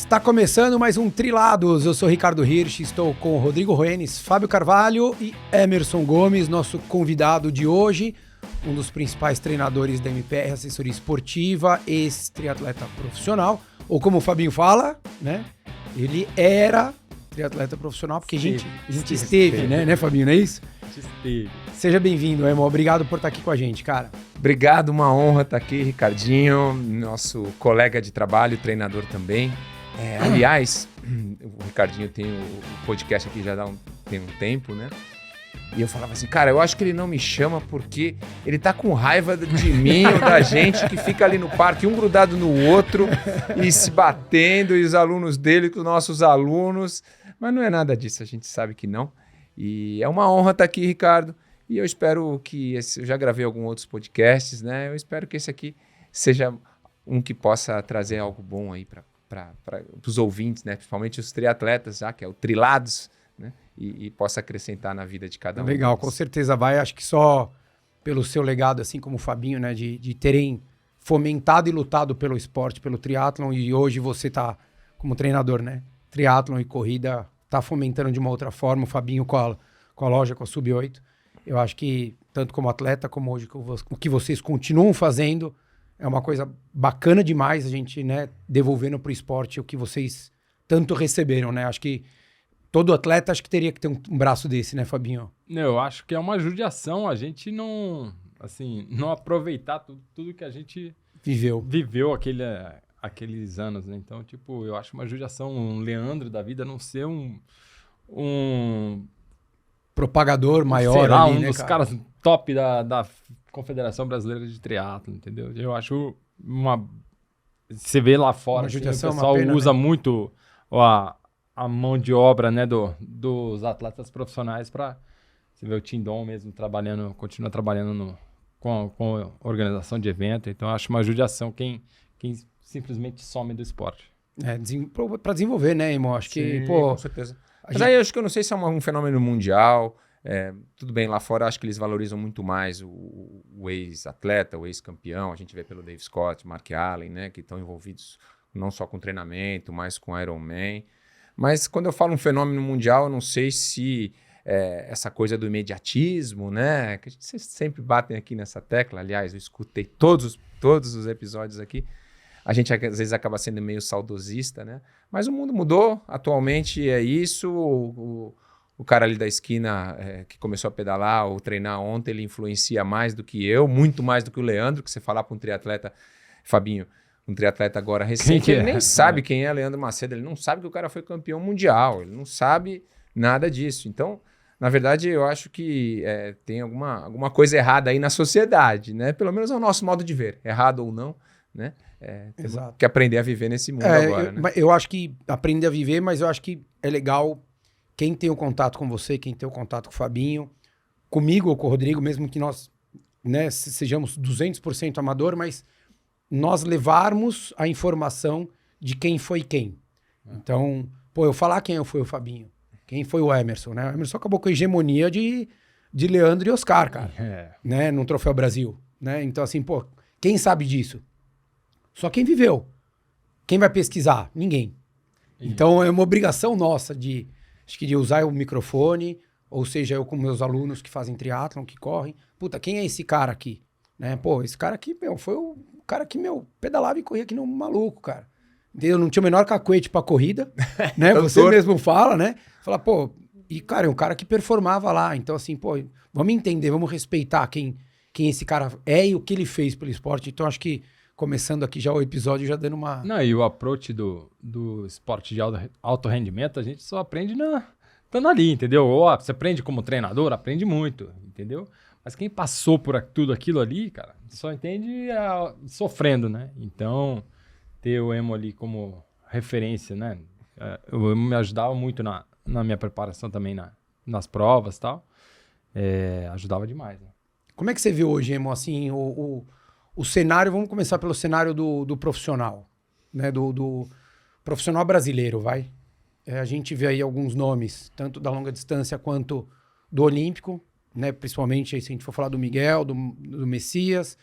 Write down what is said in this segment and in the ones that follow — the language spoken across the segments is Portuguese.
Está começando mais um Trilados. Eu sou Ricardo Hirsch, estou com Rodrigo Roenes, Fábio Carvalho e Emerson Gomes, nosso convidado de hoje, um dos principais treinadores da MPR, assessoria esportiva, ex-triatleta profissional, ou como o Fabinho fala, né? Ele era triatleta profissional, porque a gente esteve, né, Fabinho, não é isso? A gente esteve. Seja bem-vindo, Emo. Obrigado por estar aqui com a gente, cara. Obrigado, uma honra estar aqui, Ricardinho, nosso colega de trabalho, treinador também. Aliás, o Ricardinho tem o podcast aqui já tem um tempo, né? E eu falava assim, cara, eu acho que ele não me chama porque ele tá com raiva de mim ou da gente que fica ali no parque, um grudado no outro e se batendo, e os alunos dele com os nossos alunos. Mas não é nada disso, a gente sabe que não. E é uma honra estar aqui, Ricardo. E eu espero que eu já gravei alguns outros podcasts, né? Eu espero que esse aqui seja um que possa trazer algo bom aí para os ouvintes, né? Principalmente os triatletas, já que é o Trilados, né? E possa acrescentar na vida de cada um. Legal, com certeza vai. Acho que só pelo seu legado, assim como o Fabinho, né? De terem fomentado e lutado pelo esporte, pelo triatlon, e hoje você tá como treinador, né? Triatlon e corrida tá fomentando de uma outra forma. O Fabinho com a loja, com a Sub-8. Eu acho que, tanto como atleta, como hoje, o que vocês continuam fazendo, é uma coisa bacana demais a gente, né, devolvendo para o esporte o que vocês tanto receberam, né? Acho que todo atleta acho que teria que ter um braço desse, né, Fabinho? Eu acho que é uma judiação a gente não aproveitar tudo que a gente viveu aqueles anos, né? Então, tipo, eu acho uma judiação um Leandro da vida não ser um propagador maior, sei lá, ali, um né, dos caras top da Confederação Brasileira de Triatlo, entendeu? Eu acho você vê lá fora, assim, o pessoal usa muito a mão de obra, né, dos atletas profissionais para você ver o Tindom mesmo continua trabalhando com organização de evento. Então eu acho uma judiação quem simplesmente some do esporte. Para desenvolver, né, irmão? Acho que, com certeza. Mas aí eu acho que eu não sei se é um fenômeno mundial. Tudo bem, lá fora acho que eles valorizam muito mais o ex-atleta, o ex-campeão. A gente vê pelo Dave Scott, Mark Allen, né, que estão envolvidos não só com treinamento, mas com Ironman. Mas quando eu falo um fenômeno mundial, eu não sei se essa coisa do imediatismo, né, que vocês sempre batem aqui nessa tecla. Aliás, eu escutei todos os episódios aqui. A gente às vezes acaba sendo meio saudosista, né? Mas o mundo mudou, atualmente é isso. O cara ali da esquina que começou a pedalar ou treinar ontem, ele influencia mais do que eu, muito mais do que o Leandro, que você falar para um triatleta, Fabinho, um triatleta agora recente, ele nem sabe quem é Leandro Macedo, ele não sabe que o cara foi campeão mundial, ele não sabe nada disso. Então, na verdade, eu acho que tem alguma coisa errada aí na sociedade, né? Pelo menos é o nosso modo de ver, errado ou não, né? Temos que aprender a viver nesse mundo agora, né? Eu acho que aprender a viver, mas eu acho que é legal quem tem o contato com você, quem tem o contato com o Fabinho, comigo ou com o Rodrigo, mesmo que nós, né, sejamos 200% amador, mas nós levarmos a informação de quem foi quem. Então, eu falar quem foi o Fabinho, quem foi o Emerson, né? O Emerson acabou com a hegemonia de Leandro e Oscar, cara, né? No Troféu Brasil, né? Então, assim, quem sabe disso? Só quem viveu. Quem vai pesquisar? Ninguém. Então, é uma obrigação nossa de usar o microfone, ou seja, eu com meus alunos que fazem triatlon, que correm. Puta, quem é esse cara aqui? Né? Esse cara aqui, foi o cara que, pedalava e corria aqui no maluco, cara. Entendeu? Não tinha o menor cacuete pra corrida, né? Você mesmo fala, né? Fala, e cara, é um cara que performava lá. Então, assim, vamos entender, vamos respeitar quem esse cara é e o que ele fez pelo esporte. Então, acho que começando aqui já o episódio, já dando uma... Não, e o approach do esporte de alto rendimento, a gente só aprende estando ali, entendeu? Ou você aprende como treinador, aprende muito, entendeu? Mas quem passou por tudo aquilo ali, cara, só entende sofrendo, né? Então, ter o Emo ali como referência, né? O Emo me ajudava muito na minha preparação também, nas provas e tal. Ajudava demais, né? Como é que você vê hoje, Emo, assim, o cenário, vamos começar pelo cenário do profissional, né? Do profissional brasileiro, vai. A gente vê aí alguns nomes, tanto da longa distância quanto do olímpico, né? Principalmente se a gente for falar do Miguel, do Messias.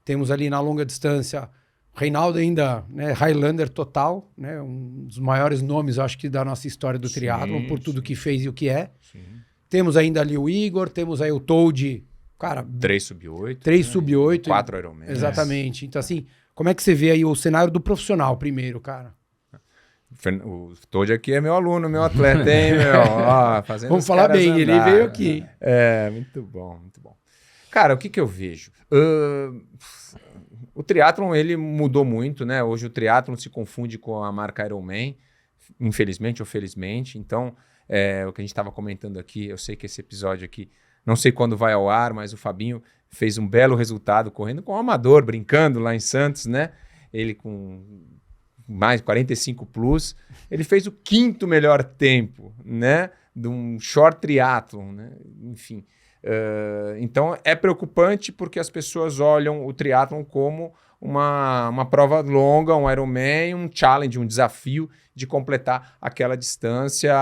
Temos ali na longa distância Reinaldo ainda, né, Highlander total, né, um dos maiores nomes, eu acho que da nossa história do triatlon, por tudo que fez e o que é. Sim. Temos ainda ali o Igor, temos aí o Toad, cara... 3 sub-8. 3 sub-8. 4 Ironman. Exatamente. Então, assim, como é que você vê aí o cenário do profissional primeiro, cara? O Toad aqui é meu aluno, meu atleta, hein, meu? Ó, fazendo Vamos os falar caras bem, andar. ele veio aqui. Muito bom, muito bom. Cara, o que eu vejo? O triatlon, ele mudou muito, né? Hoje o triatlon se confunde com a marca Ironman, infelizmente ou felizmente. Então, o que a gente estava comentando aqui, eu sei que esse episódio aqui, não sei quando vai ao ar, mas o Fabinho fez um belo resultado correndo com o amador, brincando lá em Santos, né? Ele com mais 45 plus, ele fez o 5º melhor tempo, né? De um short triatlon, né? Enfim. Então é preocupante porque as pessoas olham o triatlon como uma prova longa, um Ironman, um challenge, um desafio de completar aquela distância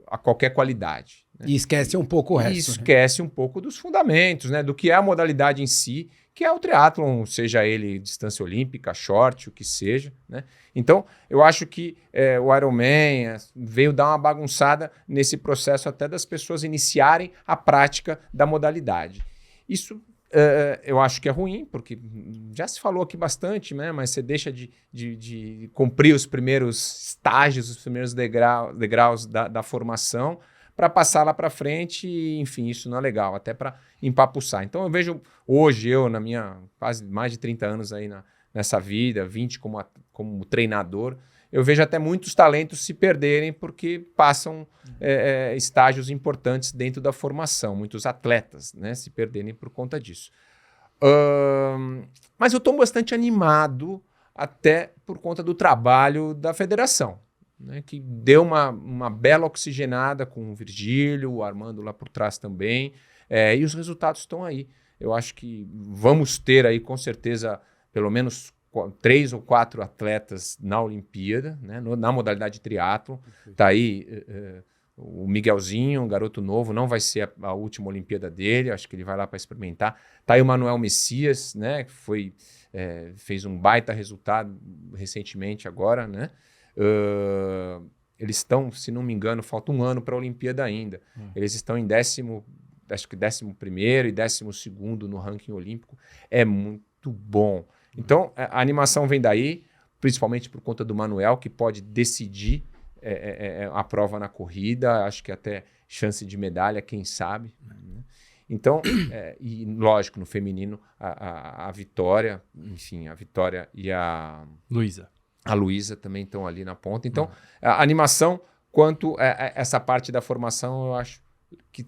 a qualquer qualidade. Né? E esquece um pouco o resto. E esquece um pouco dos fundamentos, né? Do que é a modalidade em si, que é o triatlon, seja ele distância olímpica, short, o que seja, né? Então, eu acho que o Ironman veio dar uma bagunçada nesse processo até das pessoas iniciarem a prática da modalidade. Isso eu acho que é ruim, porque já se falou aqui bastante, né? Mas você deixa de cumprir os primeiros estágios, os primeiros degraus da formação para passar lá para frente, e, enfim, isso não é legal, até para empapuçar. Então eu vejo hoje, na minha quase mais de 30 anos aí nessa vida, 20 como treinador, eu vejo até muitos talentos se perderem porque passam estágios importantes dentro da formação, muitos atletas, né, se perderem por conta disso. Mas eu estou bastante animado até por conta do trabalho da federação, né, que deu uma bela oxigenada com o Virgílio, o Armando lá por trás também, e os resultados estão aí. Eu acho que vamos ter aí, com certeza, pelo menos 3 ou 4 atletas na Olimpíada, né, na modalidade triatlon. Está aí o Miguelzinho, um garoto novo, não vai ser a última Olimpíada dele, acho que ele vai lá para experimentar. Está aí o Manuel Messias, né, que fez um baita resultado recentemente agora, né? Eles estão, se não me engano, falta um ano para a Olimpíada ainda. Eles estão em 11º e 12º no ranking olímpico. É muito bom. Então, a animação vem daí, principalmente por conta do Manuel, que pode decidir a prova na corrida. Acho que até chance de medalha, quem sabe. Né? Então, e lógico, no feminino, a Vitória, enfim, a Vitória e a Luísa também estão ali na ponta. Então, a animação, quanto essa parte da formação, eu acho que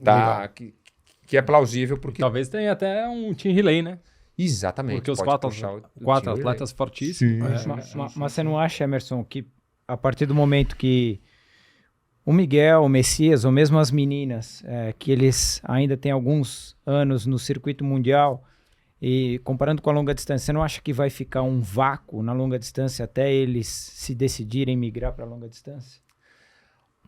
é plausível. Porque Talvez tenha até um team relay, né? Exatamente. Porque os 4 atletas fortíssimos. Mas você não acha, Emerson, que a partir do momento que o Miguel, o Messias, ou mesmo as meninas, que eles ainda têm alguns anos no circuito mundial, e comparando com a longa distância, você não acha que vai ficar um vácuo na longa distância até eles se decidirem migrar para a longa distância?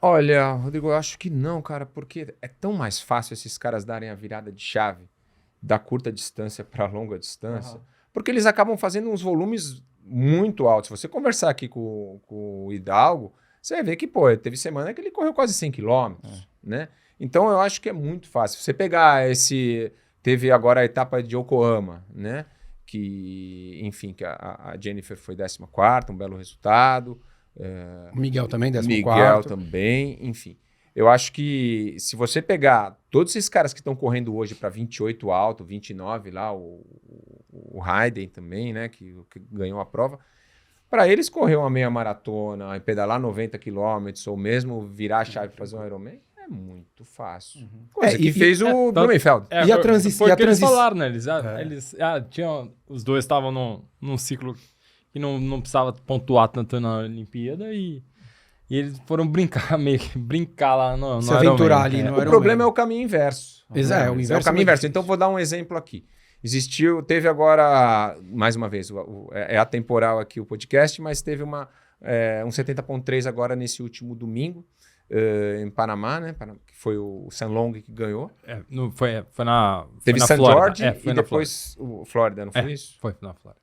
Olha, Rodrigo, eu acho que não, cara, porque é tão mais fácil esses caras darem a virada de chave da curta distância para a longa distância, porque eles acabam fazendo uns volumes muito altos. Se você conversar aqui com o Hidalgo, você vai ver que, teve semana que ele correu quase 100 quilômetros, né? Então, eu acho que é muito fácil. Você pegar teve agora a etapa de Yokohama, né? Que, enfim, que a Jennifer foi 14ª, um belo resultado. O Miguel também, 14º. Miguel também, enfim. Eu acho que se você pegar todos esses caras que estão correndo hoje para 28 alto, 29 lá, o Hayden também, né, que ganhou a prova, para eles correr uma meia maratona, pedalar 90 quilômetros, ou mesmo virar a chave para fazer um Ironman, é muito fácil. Coisa que fez o Blumenfeld. E a transição? Foi o que eles falaram, né? Eles tinham, os dois estavam num ciclo que não precisava pontuar tanto na Olimpíada e eles foram brincar lá no Se aventurar Ironman. ali no O Ironman. problema é o caminho inverso. Exato, o inverso é o caminho é inverso. difícil. Então, vou dar um exemplo aqui. Teve agora, mais uma vez, é atemporal aqui o podcast, mas teve um 70.3 agora nesse último domingo, em Panamá, né? Que foi o San Long que ganhou. Foi na Teve na San Flórida. George e depois o Flórida, não foi isso? Foi na Flórida.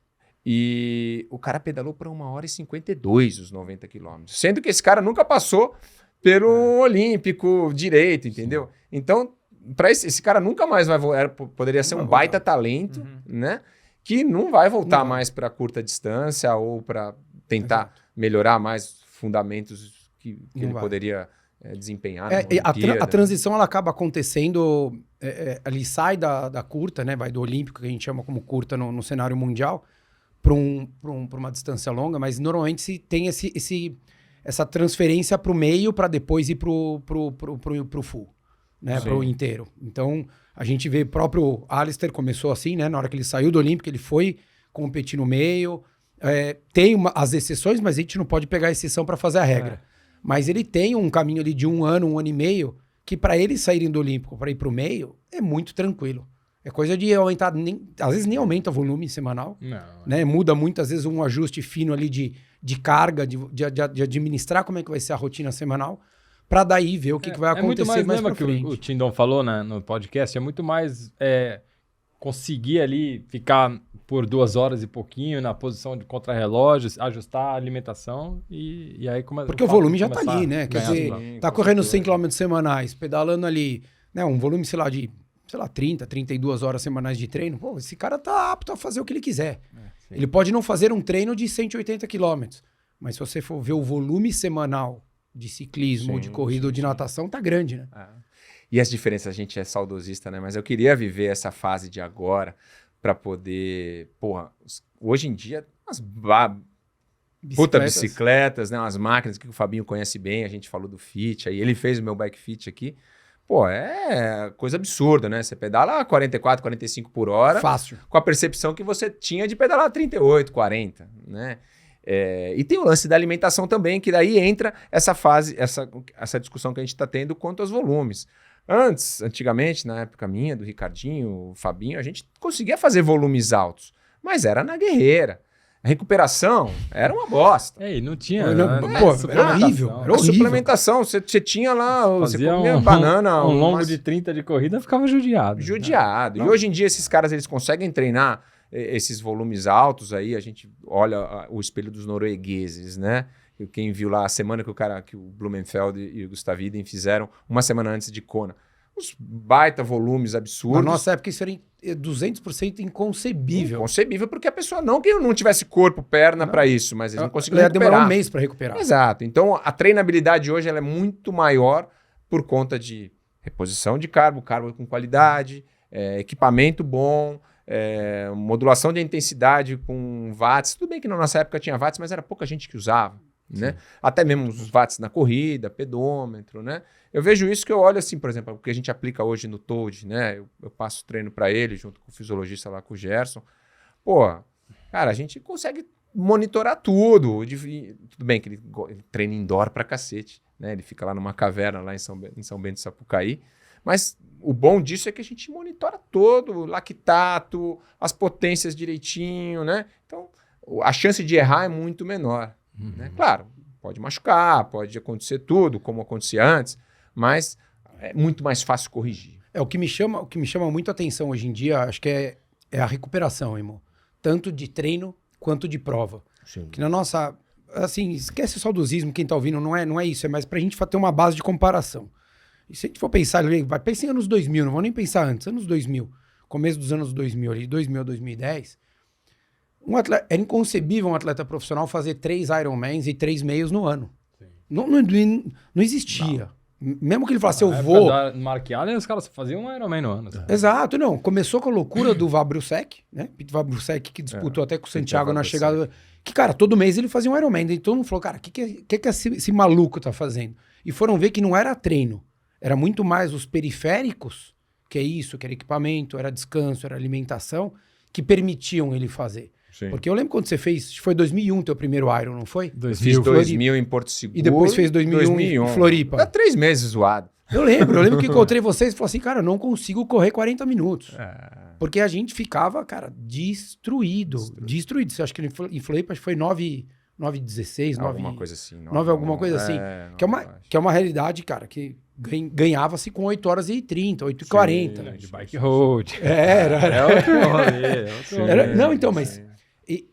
E o cara pedalou para 1h52 os 90 quilômetros. Sendo que esse cara nunca passou pelo Olímpico direito, entendeu? Sim. Então, para esse cara nunca mais vai voltar. Poderia ser um baita talento, né? Que não vai voltar mais para curta distância ou para tentar melhorar mais fundamentos que ele poderia desempenhar. A transição ela acaba acontecendo, ali sai da curta, né? Vai do Olímpico, que a gente chama como curta no cenário mundial, para uma distância longa, mas normalmente se tem essa transferência para o meio para depois ir para o full, né? Para o inteiro. Então, a gente vê o próprio Alistair começou assim, né? Na hora que ele saiu do Olímpico, ele foi competir no meio. Tem as exceções, mas a gente não pode pegar a exceção para fazer a regra. Mas ele tem um caminho ali de 1 ano e meio, que para eles saírem do Olímpico para ir para o meio, é muito tranquilo. É coisa de aumentar, às vezes nem aumenta o volume semanal, né? Muda muitas vezes um ajuste fino ali de carga, de administrar como é que vai ser a rotina semanal, para daí ver o que vai acontecer mais pra frente. O Tindon falou no podcast, é muito mais conseguir ali ficar por 2 horas e pouquinho na posição de contrarrelógio, ajustar a alimentação e aí... Porque o volume já tá ali, né? Quer dizer, tá correndo 100 km semanais, pedalando ali, né? Um volume, sei lá, de 30, 32 horas semanais de treino, pô, esse cara tá apto a fazer o que ele quiser. Ele pode não fazer um treino de 180 quilômetros, mas se você for ver o volume semanal de ciclismo, ou de corrida, ou de natação, tá grande, né? E as diferenças, a gente é saudosista, né? Mas eu queria viver essa fase de agora para poder... Porra, hoje em dia, umas bicicletas, né? Umas máquinas que o Fabinho conhece bem, a gente falou do Fit, aí ele fez o meu bike fit aqui. Pô, é coisa absurda, né? Você pedala 44, 45 por hora. Fácil. Com a percepção que você tinha de pedalar 38, 40, né? E tem o lance da alimentação também, que daí entra essa fase, essa discussão que a gente está tendo quanto aos volumes. Antigamente, na época minha, do Ricardinho, o Fabinho, a gente conseguia fazer volumes altos, mas era na guerreira. A recuperação era uma bosta. Não tinha. Era horrível. A suplementação, você tinha lá, você comia banana. Um longo de 30 de corrida ficava judiado. Judiado. E hoje em dia esses caras eles conseguem treinar esses volumes altos aí. A gente olha o espelho dos noruegueses, né? Quem viu lá a semana que o Blumenfeld e o Gustav Iden fizeram, uma semana antes de Kona. Uns baita volumes absurdos. Na nossa época isso era 200% inconcebível. Inconcebível porque a pessoa não que não tivesse corpo, perna para isso, mas eles não conseguiam recuperar. Ia demorar 1 mês para recuperar. Exato. Então a treinabilidade hoje ela é muito maior por conta de reposição de carbo com qualidade, equipamento bom, modulação de intensidade com watts. Tudo bem que na nossa época tinha watts, mas era pouca gente que usava. Né? Até mesmo os watts na corrida, pedômetro, né? Eu vejo isso que eu olho assim, por exemplo, o que a gente aplica hoje no Toad, né? Eu passo treino para ele junto com o fisiologista lá, com o Gerson. Pô, cara, a gente consegue monitorar tudo. Tudo bem que ele treina indoor pra cacete, né? Ele fica lá numa caverna lá em São Bento do Sapucaí. Mas o bom disso é que a gente monitora todo, lactato, as potências direitinho, né? Então, a chance de errar é muito menor. Né? Claro, pode machucar, pode acontecer tudo, como acontecia antes, mas é muito mais fácil corrigir. O que me chama muito a atenção hoje em dia, acho que é a recuperação, irmão. Tanto de treino quanto de prova. Sim. Que na nossa... Assim, esquece o saudosismo, quem tá ouvindo, não é isso, é mais pra gente ter uma base de comparação. E se a gente for pensar, pensa em anos 2000, não vou nem pensar antes, anos 2000, começo dos anos 2000, ali, 2000 a 2010... era inconcebível um atleta profissional fazer 3 Ironmans e 3 meios no ano. Não existia. Mesmo que ele falasse, eu vou... No Mark Allen, os caras faziam um Ironman no ano. Exato, não. Começou com a loucura do Vabrusek, né? Pete Vabrusek, que disputou até com o Santiago na chegada... Que, cara, todo mês ele fazia um Ironman. E todo mundo falou, cara, o que esse maluco tá fazendo? E foram ver que não era treino. Era muito mais os periféricos, que é isso, que era equipamento, era descanso, era alimentação, que permitiam ele fazer. Sim. Porque eu lembro quando você fez, foi 2001 teu primeiro Iron, não foi? Fiz 2000 em Porto Seguro. E depois fez 2001 em Floripa. Tá 3 meses zoado. Eu lembro que encontrei vocês e falei assim, cara, eu não consigo correr 40 minutos. Porque a gente ficava, cara, destruído. Você acha que em Floripa foi 9,16, alguma coisa assim. 9 alguma coisa assim. Que é uma realidade, cara, que ganhava-se com 8 horas e 30, 8 e 40. De bike road. Era outro rolê. Não, então, mas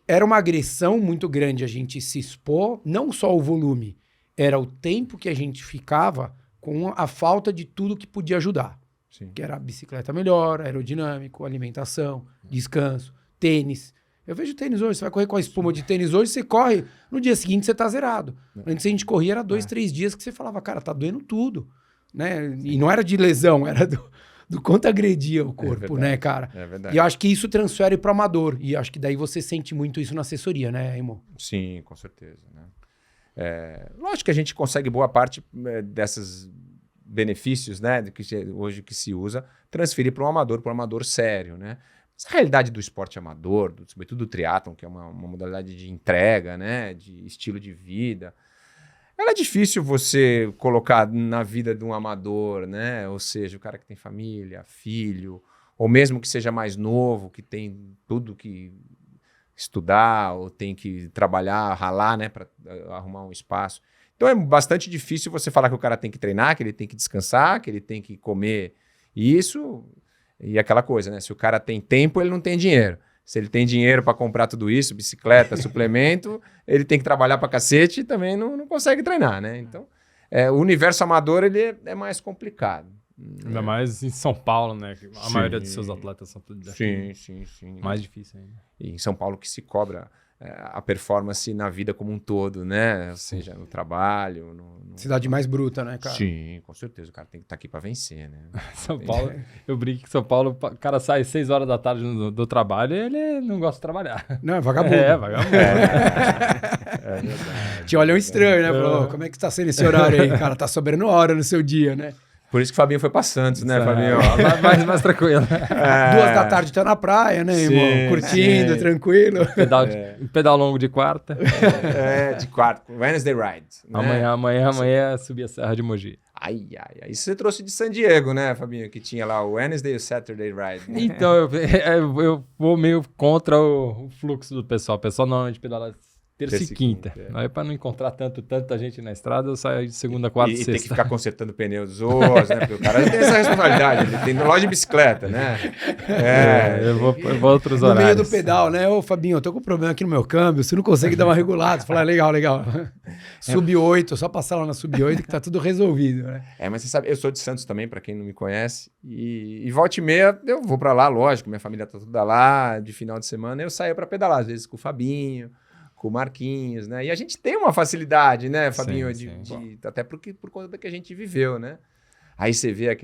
era uma agressão muito grande a gente se expor, não só o volume, era o tempo que a gente ficava com a falta de tudo que podia ajudar. Sim. Que era a bicicleta melhor, aerodinâmico, alimentação, descanso, tênis. Eu vejo tênis hoje, você vai correr com a espuma de tênis hoje, você corre, no dia seguinte você tá zerado. Antes a gente corria, era 2, 3 dias que você falava, cara, tá doendo tudo. Né? E não era de lesão, era do quanto agredia o corpo, né, cara? É verdade. E eu acho que isso transfere pro amador. E eu acho que daí você sente muito isso na assessoria, né, Emo? Sim, com certeza. Né? Lógico que a gente consegue boa parte desses benefícios, né, hoje que se usa, transferir para um amador sério, né? Essa realidade do esporte amador, sobretudo do triatlon, que é uma modalidade de entrega, né, de estilo de vida, ela é difícil você colocar na vida de um amador, né? Ou seja, o cara que tem família, filho, ou mesmo que seja mais novo, que tem tudo que estudar, ou tem que trabalhar, ralar, né, para arrumar um espaço. Então é bastante difícil você falar que o cara tem que treinar, que ele tem que descansar, que ele tem que comer isso e aquela coisa, né? Se o cara tem tempo, ele não tem dinheiro. Se ele tem dinheiro para comprar tudo isso, bicicleta, suplemento, ele tem que trabalhar para cacete e também não consegue treinar, né? Então, o universo amador ele é mais complicado. Ainda mais em São Paulo, né? Que a maioria dos seus atletas são tudo daqui. Sim. Mais difícil ainda. E em São Paulo que se cobra a performance na vida como um todo, né? Ou seja, no trabalho. Cidade mais bruta, né, cara? Sim, com certeza. O cara tem que estar aqui para vencer, né? São Paulo, eu brinco que São Paulo, o cara sai 6 horas da tarde do trabalho e ele não gosta de trabalhar. Não, é vagabundo. É, vagabundo. É verdade. Te olham estranho, né? Falou, como é que tá sendo esse horário aí, cara? Tá sobrando hora no seu dia, né? Por isso que o Fabinho foi para Santos, né, Fabinho? Mais tranquilo. 2 da tarde tá na praia, né, irmão? Curtindo, tranquilo. Pedal longo de quarta. De quarta. Wednesday Ride. Né? Amanhã subir a Serra de Mogi. Ai. Isso você trouxe de San Diego, né, Fabinho? Que tinha lá o Wednesday e o Saturday Ride. Né? Então, eu vou meio contra o fluxo do pessoal. O pessoal normalmente pedala terça e quinta. Aí, para não encontrar tanta gente na estrada, eu saio de segunda, quarta e sexta. E tem que ficar consertando pneu dos outros, né? Porque o cara tem essa responsabilidade. Ele tem loja de bicicleta, né? Eu vou outros no horários. No meio do pedal, né? Ô, Fabinho, eu tô com um problema aqui no meu câmbio. Você não consegue dar uma regulada. Você fala, legal. Sub 8, só passar lá na Sub 8 que tá tudo resolvido, né? Mas você sabe, eu sou de Santos também, para quem não me conhece. E volta e meia, eu vou para lá, lógico. Minha família tá toda lá. De final de semana, eu saio para pedalar. Às vezes com o Fabinho, com o Marquinhos, né? E a gente tem uma facilidade, né, Fabinho? Até por conta do que a gente viveu, né? Aí você vê a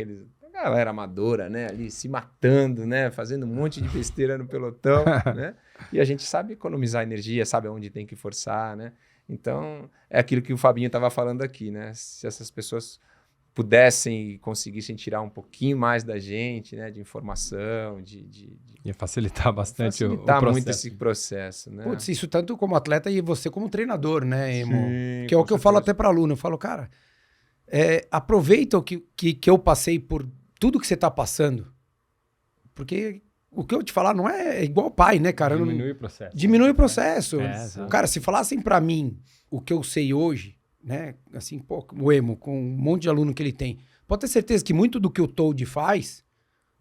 galera amadora, né? Ali se matando, né? Fazendo um monte de besteira no pelotão, né? E a gente sabe economizar energia, sabe aonde tem que forçar, né? Então, é aquilo que o Fabinho estava falando aqui, né? Se essas pessoas pudessem e conseguissem tirar um pouquinho mais da gente, né? De informação, Ia facilitar bastante o processo. Muito esse processo, né? Putz, isso tanto como atleta e você como treinador, né, Emo? Sim, que é o que eu falo até para aluno. Eu falo, cara, aproveita o que eu passei por tudo que você tá passando. Porque o que eu te falar não é igual pai, né, cara? Diminui o processo. Diminui o processo. Exato. Cara, se falassem para mim o que eu sei hoje, né? Assim, pô, o Emo, com um monte de aluno que ele tem, pode ter certeza que muito do que o Toad faz,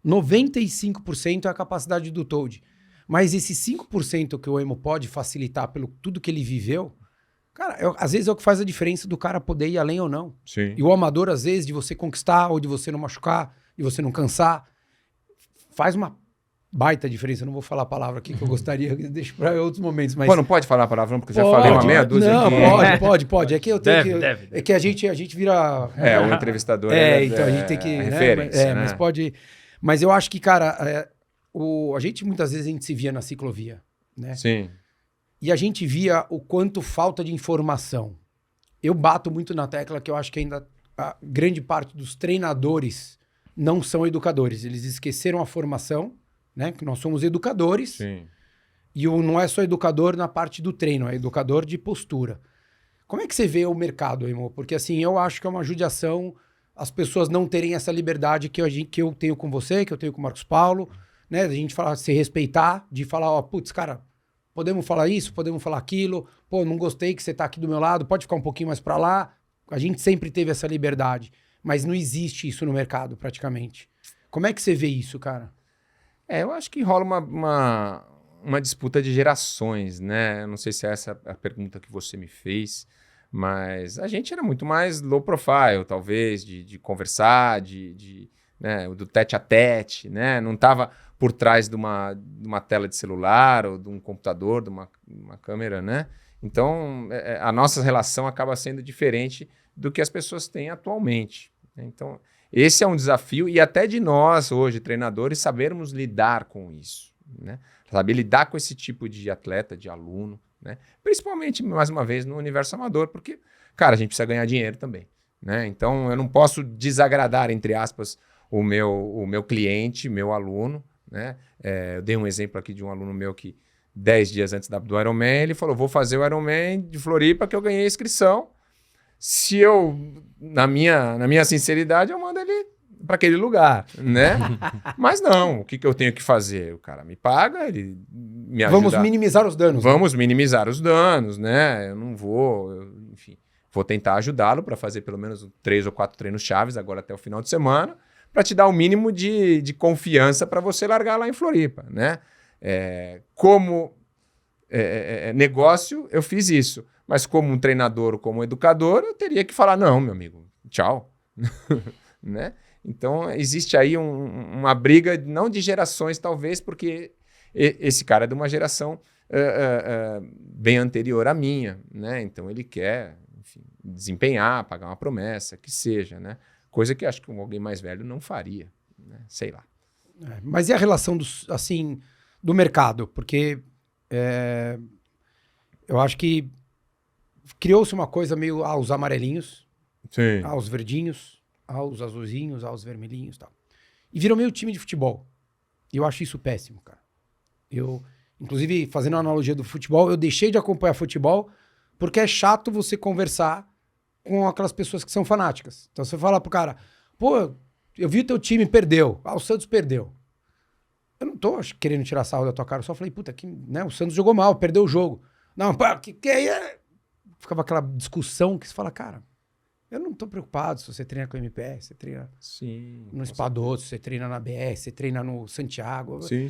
95% é a capacidade do Toad. Mas esse 5% que o Emo pode facilitar pelo tudo que ele viveu, cara, às vezes é o que faz a diferença do cara poder ir além ou não. Sim. E o amador, às vezes, de você conquistar ou de você não machucar, de você não cansar, faz uma baita diferença. Eu não vou falar a palavra aqui que eu gostaria, deixo para outros momentos. Mas... Pô, não pode falar a palavra, porque eu já falei uma meia dúzia não, aqui. Pode. É que eu tenho deve. É que a gente vira... O entrevistador então a gente tem que... referência, né? Mas pode... Mas eu acho que, cara, a gente muitas vezes a gente se via na ciclovia, né? Sim. E a gente via o quanto falta de informação. Eu bato muito na tecla que eu acho que ainda a grande parte dos treinadores não são educadores. Eles esqueceram a formação, né? Que nós somos educadores. Sim. E não é só educador na parte do treino, é educador de postura. Como é que você vê o mercado, irmão? Porque assim, eu acho que é uma judiação as pessoas não terem essa liberdade que eu tenho com você, que eu tenho com o Marcos Paulo, né? A gente falar, se respeitar, de falar, ó, putz, cara, podemos falar isso, podemos falar aquilo, pô, não gostei que você tá aqui do meu lado, pode ficar um pouquinho mais pra lá. A gente sempre teve essa liberdade, mas não existe isso no mercado, praticamente. Como é que você vê isso, cara? Eu acho que rola uma disputa de gerações, né? Eu não sei se essa é a pergunta que você me fez, mas a gente era muito mais low profile, talvez, de conversar, né, do tete a tete, né? Não estava por trás de uma tela de celular ou de um computador, de uma câmera, né? Então, a nossa relação acaba sendo diferente do que as pessoas têm atualmente. Então, esse é um desafio, e até de nós, hoje, treinadores, sabermos lidar com isso, né? Saber lidar com esse tipo de atleta, de aluno, né? Principalmente, mais uma vez, no universo amador, porque, cara, a gente precisa ganhar dinheiro também, né? Então, eu não posso desagradar, entre aspas, o meu cliente, meu aluno, né? Eu dei um exemplo aqui de um aluno meu que 10 dias antes do Ironman, ele falou, vou fazer o Ironman de Floripa que eu ganhei a inscrição. Se eu, na minha sinceridade, eu mando ele para aquele lugar, né? Mas não, o que eu tenho que fazer? O cara me paga, ele me ajuda. Vamos minimizar os danos. Vamos minimizar os danos, né? Eu não vou, enfim, vou tentar ajudá-lo para fazer pelo menos 3 ou 4 treinos chaves agora até o final de semana, para te dar o mínimo de confiança para você largar lá em Floripa, né? Como negócio, eu fiz isso. Mas como um treinador, como um educador, eu teria que falar, não, meu amigo, tchau. Né? Então, existe aí uma briga, não de gerações, talvez, porque esse cara é de uma geração bem anterior à minha, né? Então, ele quer, enfim, desempenhar, pagar uma promessa, que seja, né? Coisa que acho que alguém mais velho não faria, né? Sei lá. Mas e a relação do mercado? Porque eu acho que criou-se uma coisa meio os amarelinhos, Sim. os verdinhos, os azulzinhos, os vermelhinhos e tal. E virou meio time de futebol. E eu acho isso péssimo, cara. Inclusive, fazendo a analogia do futebol, eu deixei de acompanhar futebol porque é chato você conversar com aquelas pessoas que são fanáticas. Então você fala pro cara, pô, eu vi o teu time, perdeu. O Santos perdeu. Eu não tô querendo tirar sarro da tua cara, eu só falei, puta, né, o Santos jogou mal, perdeu o jogo. Não, pá, que é? Ficava aquela discussão que você fala, cara, eu não tô preocupado se você treina com o MPS, você treina no Espadoto, você treina na BS, você treina no Santiago. Sim.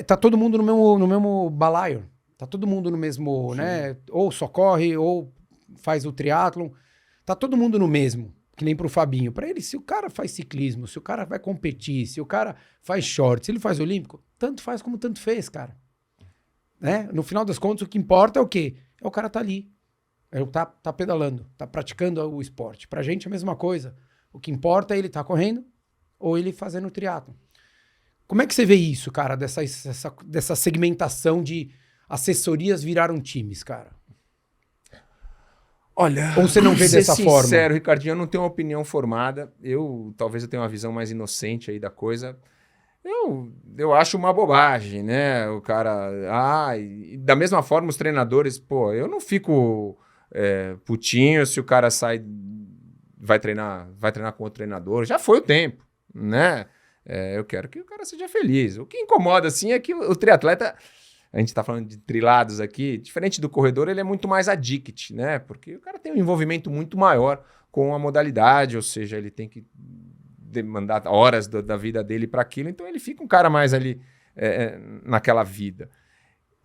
Tá todo mundo no mesmo balaio. Tá todo mundo no mesmo, né? Ou só corre, ou faz o triatlon. Tá todo mundo no mesmo, que nem pro Fabinho. Pra ele, se o cara faz ciclismo, se o cara vai competir, se o cara faz short, se ele faz olímpico, tanto faz como tanto fez, cara. Né? No final das contas, o que importa é o quê? É o cara tá ali. Tá pedalando, tá praticando o esporte. Pra gente é a mesma coisa. O que importa é ele tá correndo ou ele fazendo triatlon. Como é que você vê isso, cara, dessa segmentação de assessorias viraram times, cara? Olha, ou você não vê dessa forma? Sincero, Ricardinho, eu não tenho uma opinião formada. Talvez eu tenha uma visão mais inocente aí da coisa. Eu acho uma bobagem, né? O cara... e da mesma forma, os treinadores... Pô, eu não fico putinho se o cara vai treinar com outro treinador. Já foi o tempo, né? Eu quero que o cara seja feliz. O que incomoda, assim, é que o triatleta... A gente está falando de trilados aqui. Diferente do corredor, ele é muito mais addict, né? Porque o cara tem um envolvimento muito maior com a modalidade, ou seja, ele tem que demandar horas da vida dele para aquilo, então ele fica um cara mais ali naquela vida.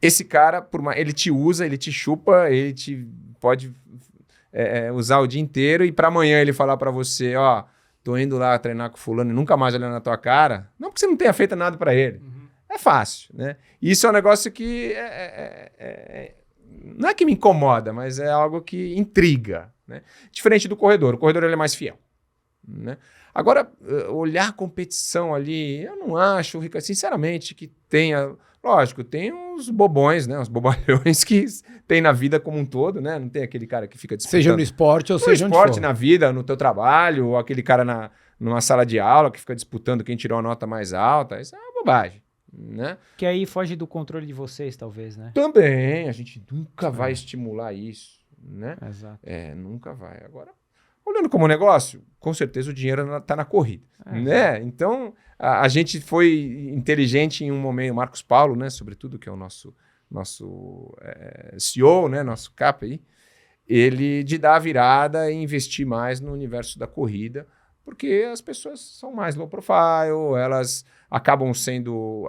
Esse cara, ele te usa, ele te chupa, ele te pode usar o dia inteiro e para amanhã ele falar para você, ó, tô indo lá treinar com fulano e nunca mais olhando na tua cara, não porque você não tenha feito nada para ele. Uhum. É fácil, né? Isso é um negócio que não é que me incomoda, mas é algo que intriga, né? Diferente do corredor. O corredor ele é mais fiel, né? Agora, olhar a competição ali, eu não acho, Ricardo, sinceramente, que tenha... Lógico, tem uns bobões, né? Uns bobalhões que tem na vida como um todo, né? Não tem aquele cara que fica disputando... Seja no esporte ou seja no esporte, na vida, no teu trabalho, ou aquele cara numa sala de aula que fica disputando quem tirou a nota mais alta. Isso é uma bobagem, né? Que aí foge do controle de vocês, talvez, né? Também, a gente nunca vai estimular isso, né? Exato. Nunca vai. Agora, olhando como negócio, com certeza o dinheiro está na corrida, né? Então, a gente foi inteligente em um momento, o Marcos Paulo, né, sobretudo, que é o nosso CEO, né, nosso cap aí, ele de dar a virada e investir mais no universo da corrida, porque as pessoas são mais low profile, elas acabam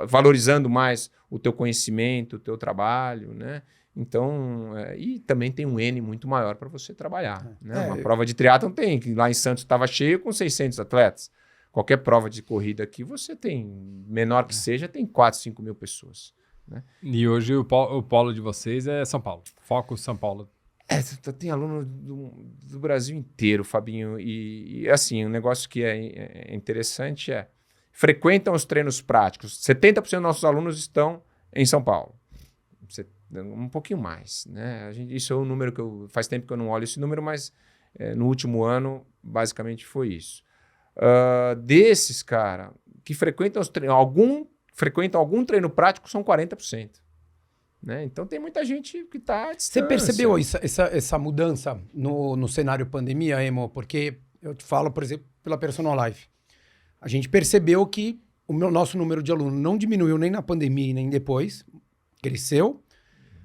valorizando mais o teu conhecimento, o teu trabalho, né? Então, e também tem um N muito maior para você trabalhar, né? Uma prova de triatlon tem, que lá em Santos estava cheio com 600 atletas. Qualquer prova de corrida aqui, você tem, menor que seja, tem 4, 5 mil pessoas, né? E hoje o polo de vocês é São Paulo. Foco São Paulo. Tem aluno do Brasil inteiro, Fabinho. E assim, um negócio que é interessante frequentam os treinos práticos. 70% dos nossos alunos estão em São Paulo. Um pouquinho mais, né? Isso é um número que faz tempo que eu não olho esse número, mas no último ano, basicamente, foi isso. Desses, cara, que frequentam algum treino prático, são 40%. Né? Então tem muita gente que está à distância. Você percebeu essa mudança no cenário pandemia, Emo? Porque eu te falo, por exemplo, pela Personal Life. A gente percebeu que o nosso número de alunos não diminuiu nem na pandemia nem depois, cresceu,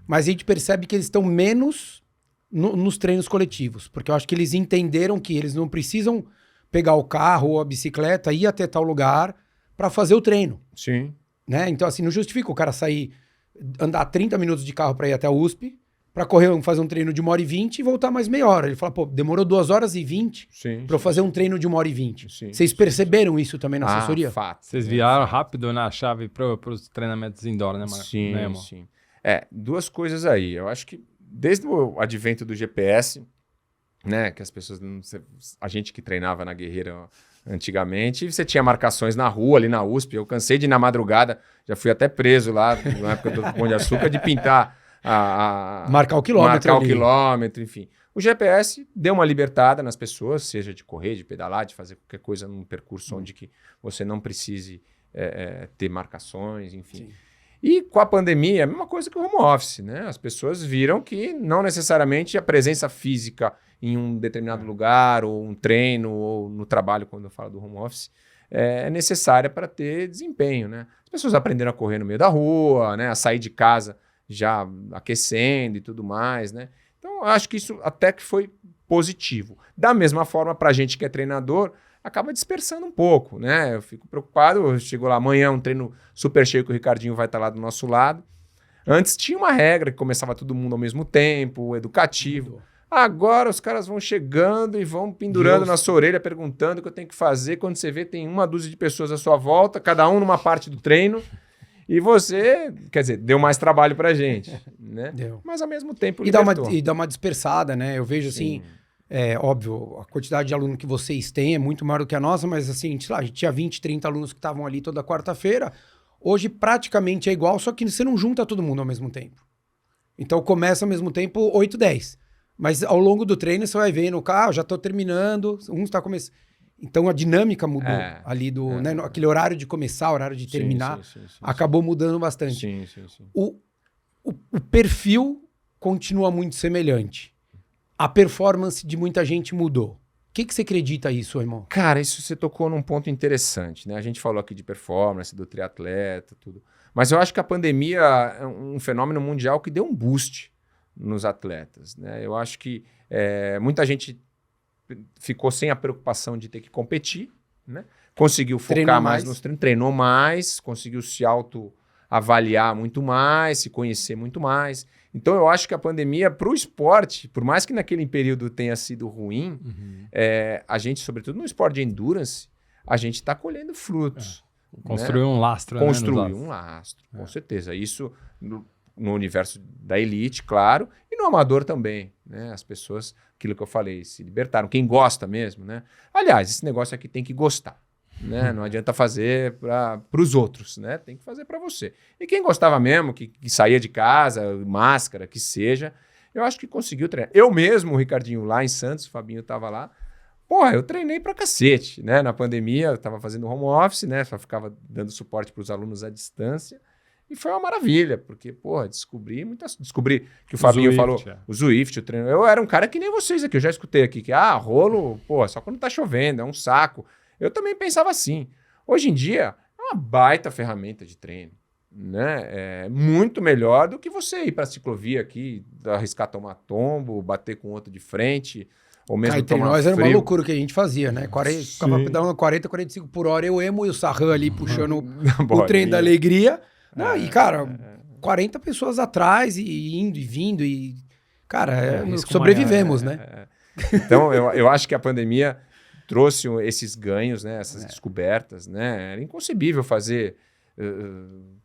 mas a gente percebe que eles estão menos nos treinos coletivos, porque eu acho que eles entenderam que eles não precisam pegar o carro ou a bicicleta e ir até tal lugar para fazer o treino. Sim. Né? Então, assim, não justifica o cara andar 30 minutos de carro para ir até a USP, para fazer um treino de 1h20 e voltar mais meia hora. Ele fala, pô, demorou 2h20 para eu fazer um treino de 1h20. Vocês perceberam isso também na assessoria? Fato. Vocês viraram rápido na chave para os treinamentos indoor, né, Sim, né, sim. Duas coisas aí. Eu acho que desde o advento do GPS, né, que as pessoas... A gente que treinava na Guerreira antigamente, você tinha marcações na rua, ali na USP. Eu cansei de ir na madrugada, já fui até preso lá, na época do Pão de Açúcar, de pintar marcar o quilômetro. Marcar o quilômetro, enfim. O GPS deu uma libertada nas pessoas, seja de correr, de pedalar, de fazer qualquer coisa num percurso onde que você não precise ter marcações, enfim. Sim. E com a pandemia, a mesma coisa que o home office, né? As pessoas viram que não necessariamente a presença física em um determinado lugar, ou um treino, ou no trabalho, quando eu falo do home office, é necessária para ter desempenho, né? As pessoas aprenderam a correr no meio da rua, né? A sair de casa já aquecendo e tudo mais, né? Então, eu acho que isso até que foi positivo. Da mesma forma, para a gente que é treinador, acaba dispersando um pouco, né? Eu fico preocupado, eu chego lá amanhã, um treino super cheio que o Ricardinho vai estar lá do nosso lado. Antes tinha uma regra que começava todo mundo ao mesmo tempo, educativo. Agora os caras vão chegando e vão pendurando na sua orelha, perguntando o que eu tenho que fazer. Quando você vê, tem uma dúzia de pessoas à sua volta, cada um numa parte do treino. E você, quer dizer, deu mais trabalho pra gente, né? Deu. Mas ao mesmo tempo e dá uma dispersada, né? Eu vejo assim, óbvio, a quantidade de aluno que vocês têm é muito maior do que a nossa, mas assim, sei lá, a gente tinha 20, 30 alunos que estavam ali toda quarta-feira. Hoje praticamente é igual, só que você não junta todo mundo ao mesmo tempo. Então começa ao mesmo tempo 8, 10. Mas ao longo do treino você vai vendo, já tô terminando, um está começando. Então a dinâmica mudou ali né, aquele horário de começar, horário de terminar, acabou mudando bastante. Sim. O perfil continua muito semelhante. A performance de muita gente mudou. O que você acredita isso, irmão? Cara, isso você tocou num ponto interessante, né? A gente falou aqui de performance, do triatleta, tudo. Mas eu acho que a pandemia é um fenômeno mundial que deu um boost nos atletas, né? Eu acho que muita gente ficou sem a preocupação de ter que competir, né? Conseguiu focar mais nos treinos, treinou mais, conseguiu se autoavaliar muito mais, se conhecer muito mais. Então eu acho que a pandemia para o esporte, por mais que naquele período tenha sido ruim, a gente, sobretudo no esporte de endurance, a gente está colhendo frutos. Construiu um lastro. Construiu um lastro, com certeza. Isso no universo da elite, claro, e no amador também, né? As pessoas, aquilo que eu falei, se libertaram. Quem gosta mesmo, né? Aliás, esse negócio aqui tem que gostar, né? Não adianta fazer para os outros, né? Tem que fazer para você. E quem gostava mesmo, que saía de casa, máscara, que seja, eu acho que conseguiu treinar. Eu mesmo, o Ricardinho, lá em Santos, o Fabinho estava lá, eu treinei pra cacete, né? Na pandemia, eu estava fazendo home office, né? Só ficava dando suporte para os alunos à distância. E foi uma maravilha, porque, descobri que o Fabinho falou, o Zwift, o treino. Eu era um cara que nem vocês aqui, eu já escutei aqui, que rolo, só quando tá chovendo, é um saco. Eu também pensava assim. Hoje em dia, é uma baita ferramenta de treino, né? É muito melhor do que você ir pra ciclovia aqui, arriscar tomar tombo, bater com outro de frente, ou mesmo entre tomar nós frio. era uma loucura o que a gente fazia, né? Ficava pedalando 40, 45 por hora, eu, Emo e o Sarran ali puxando o trem da alegria. Não, e, cara, 40 pessoas atrás e indo e vindo e... Cara, risco sobrevivemos, maior, né? Então, eu acho que a pandemia trouxe esses ganhos, né? Essas descobertas, né? Era inconcebível fazer,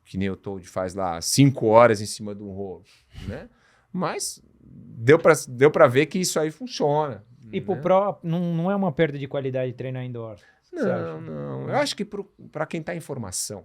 que nem o Toad faz lá, 5 horas em cima de um rolo, né? Mas deu para ver que isso aí funciona. E pro né? Pro, não é uma perda de qualidade treinar indoor? Você acha? Não. Eu acho que para quem está em formação,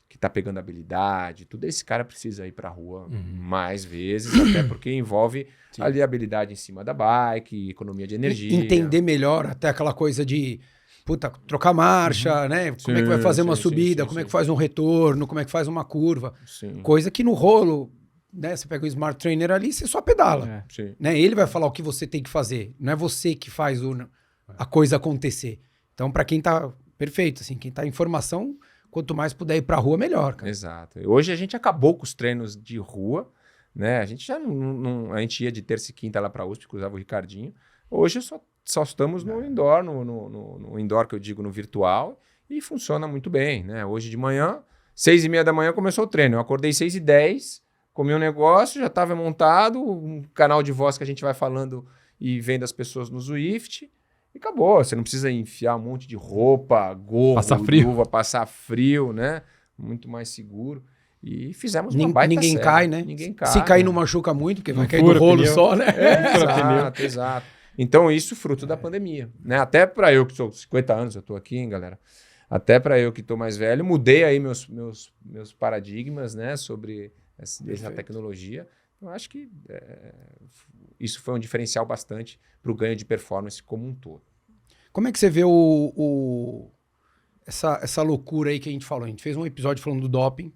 que está pegando habilidade, tudo, esse cara precisa ir para a rua mais vezes, até porque envolve ali a habilidade em cima da bike, economia de energia. Entender melhor até aquela coisa de, puta, trocar marcha, né? Como é que vai fazer uma subida, como é que faz um retorno, como é que faz uma curva. Sim. Coisa que no rolo, né? Você pega o Smart Trainer ali, você só pedala. Sim. Né? Ele vai falar o que você tem que fazer. Não é você que faz a coisa acontecer. Então, para quem tá perfeito, assim, quem tá em formação, quanto mais puder ir pra rua, melhor, cara. Exato. Hoje a gente acabou com os treinos de rua, né? A gente já a gente ia de terça e quinta lá pra USP, que usava o Ricardinho. Hoje só estamos no indoor, no indoor que eu digo, no virtual, e funciona muito bem, né? Hoje de manhã, 6:30 da manhã começou o treino. Eu acordei 6:10, comi um negócio, já estava montado, um canal de voz que a gente vai falando e vendo as pessoas no Zwift. E acabou, você não precisa enfiar um monte de roupa, gorro, Passar frio. luva, passar frio, né? Muito mais seguro. E fizemos uma baita Ninguém série. cai, né? Ninguém cai. Se cair, né? não machuca muito, porque vai Não cair do fura rolo pneu. só, né? Exato. Então, isso fruto da pandemia. Né? Até para eu, que sou 50 anos, eu tô aqui, hein, galera? Até para eu que tô mais velho, mudei aí meus paradigmas, né? Sobre essa tecnologia. Eu acho que isso foi um diferencial bastante para o ganho de performance como um todo. Como é que você vê essa loucura aí que a gente falou? A gente fez um episódio falando do doping,